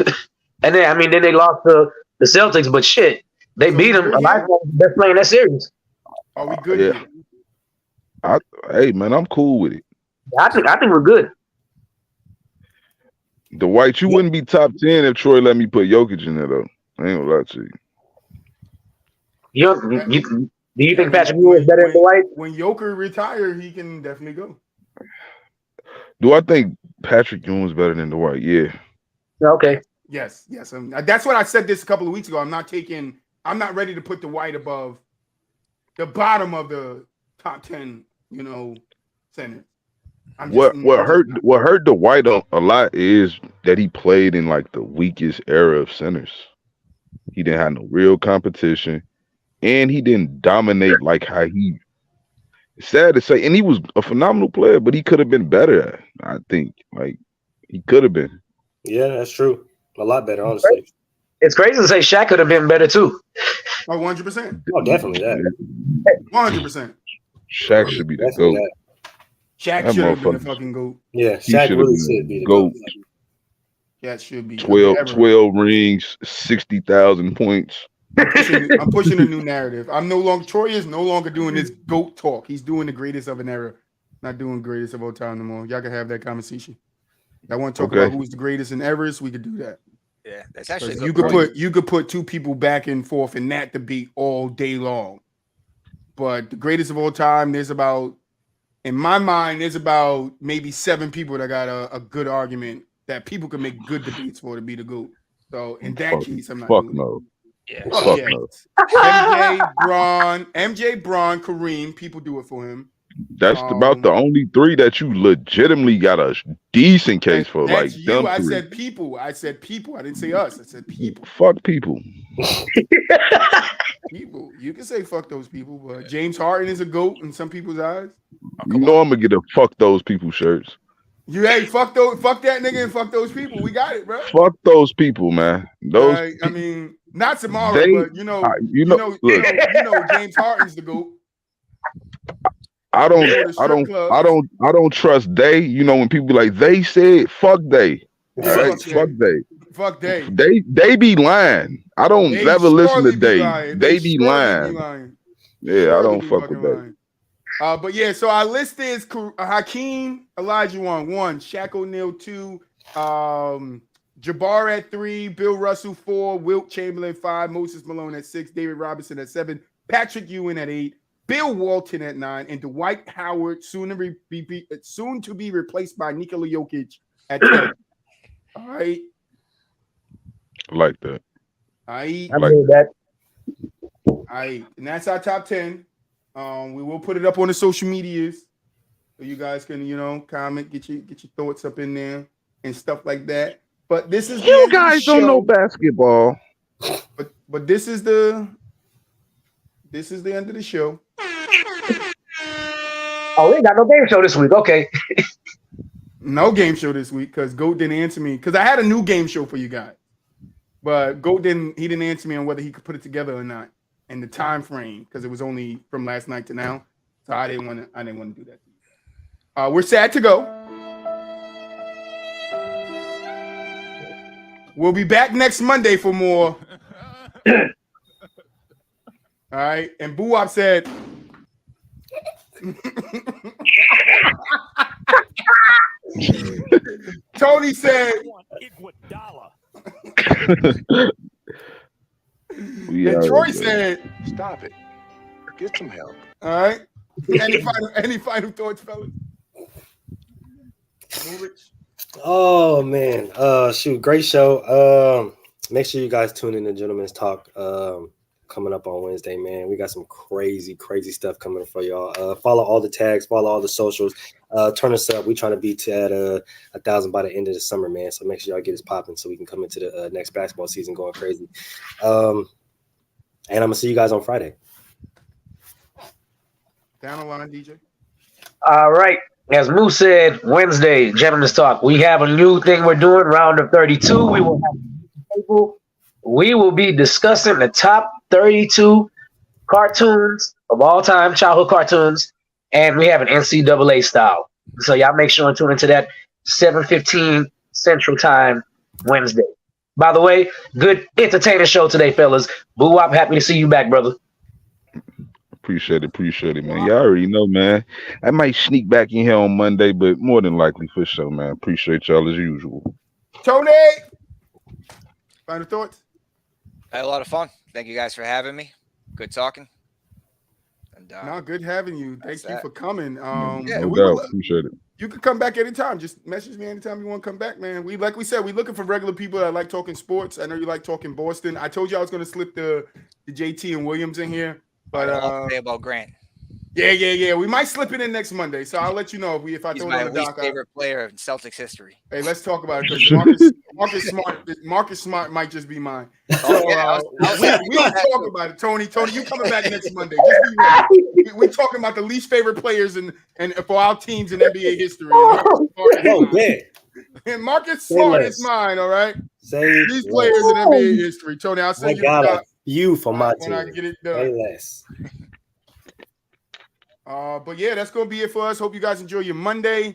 And then they lost to the Celtics, but shit, they beat him. Elijah was the best player in that series. Are we good? Yeah. Hey man, I'm cool with it. I think we're good. The White, you wouldn't be top 10 if Troy let me put Jokic in there though. I ain't gonna lie to you. Do you think Patrick Ewing is better than the White? When Joker retire, he can definitely go. Do I think Patrick Ewing's better than the White? Yeah. Okay. Yes. That's what I said this a couple of weeks ago. I'm not ready to put the White above the bottom of the top 10, center. What hurt the White a lot is that he played in like the weakest era of centers. He didn't have no real competition, and he didn't dominate like how he. It's sad to say, and he was a phenomenal player, but he could have been better. I think like he could have been. Yeah, that's true. A lot better, honestly. It's crazy to say Shaq could have been better too. Oh, 100%. Oh, definitely that. 100%. Shaq should be the GOAT. Shaq should have been the fucking GOAT. Yeah, Shaq really should be the GOAT. That should be 12 rings, 60,000 points. I'm pushing a new narrative. Troy is no longer doing this GOAT talk. He's doing the greatest of an era, not doing greatest of all time no more. Y'all can have that conversation. I want to talk about who's the greatest in eras. We could do that. Yeah, that's actually you could put two people back and forth in that debate all day long. But the greatest of all time, in my mind, there's about maybe 7 people that got a good argument that people can make good debates for to be the GOAT. So in that case, I'm not doing no. Yeah. Fuck no. MJ, Bron, Kareem, people do it for him. That's about the only 3 that you legitimately got a decent case for. Like them I 3. said people. I didn't say us. I said people. Fuck people. People. You can say fuck those people, but James Harden is a GOAT in some people's eyes. I'm gonna get a fuck those people shirts. Fuck that nigga and fuck those people. We got it, bro. Fuck those people, man. Those. I mean, not tomorrow, but James Harden's the GOAT. I don't trust they. When people be like they said fuck they. Right? Fuck they. They be lying. I don't never listen to they. They be lying. Yeah, I don't fuck with that. But yeah, so our list is Hakeem Olajuwon 1, Shaq O'Neal 2, Jabbar at 3, Bill Russell 4, Wilt Chamberlain 5, Moses Malone at 6, David Robinson at 7, Patrick Ewing at 8, Bill Walton at 9, and Dwight Howard soon to be replaced by Nikola Jokic at 10. All right. I like that. I like that. All right, and that's our top 10. We will put it up on the social medias so you guys can, comment, get your thoughts up in there and stuff like that. But this is you guys don't know basketball. But this is the end of the show. Oh, we ain't got no game show this week. Okay. No game show this week because Goat didn't answer me because I had a new game show for you guys, but Goat didn't answer me on whether he could put it together or not and the time frame because it was only from last night to now, so I didn't want to do that. We're sad to go. We'll be back next Monday for more. All right, and Boo-Wop said, Tony said. And Troy said, "Stop it. Get some help." All right. Any final thoughts, fellas? Oh man. Shoot, great show. Make sure you guys tune in to Gentleman's Talk. Coming up on Wednesday, man. We got some crazy stuff coming for y'all. Follow all the tags, follow all the socials. Turn us up. We're trying to be at 1,000 by the end of the summer, man. So make sure y'all get us popping so we can come into the next basketball season going crazy. And I'm gonna see you guys on Friday. Down the line, DJ. All right. As Moose said, Wednesday, Gentleman's Talk. We have a new thing we're doing, round of 32. We will have people. We will be discussing the top 32 cartoons of all time, childhood cartoons, and we have an NCAA style. So y'all make sure and tune into that 7:15 Central Time Wednesday. By the way, good entertaining show today, fellas. Boo Wop, happy to see you back, brother. Appreciate it, man. Y'all already know, man. I might sneak back in here on Monday, but more than likely for sure, man. Appreciate y'all as usual. Tony, final thoughts? I had a lot of fun. Thank you guys for having me. Good talking. And no, good having you. Thank you for coming. No doubt. Appreciate it. You can come back anytime. Just message me anytime you want to come back, man. Like we said, we're looking for regular people that like talking sports. I know you like talking Boston. I told you I was going to slip the JT and Williams in here. But say about Grant. Yeah. We might slip it in next Monday, so I'll let you know if I He's throw my it on the least dock. favorite player in Celtics history. Hey, let's talk about it because Marcus Smart might just be mine. So we can talk about it, Tony. You coming back next Monday? Just be ready. We talking about the least favorite players and for our teams in NBA history. And Marcus Smart is mine. All right. These players in NBA history, Tony. I'll send you for my team. When I get it done. But yeah, that's gonna be it for us. Hope you guys enjoy your Monday.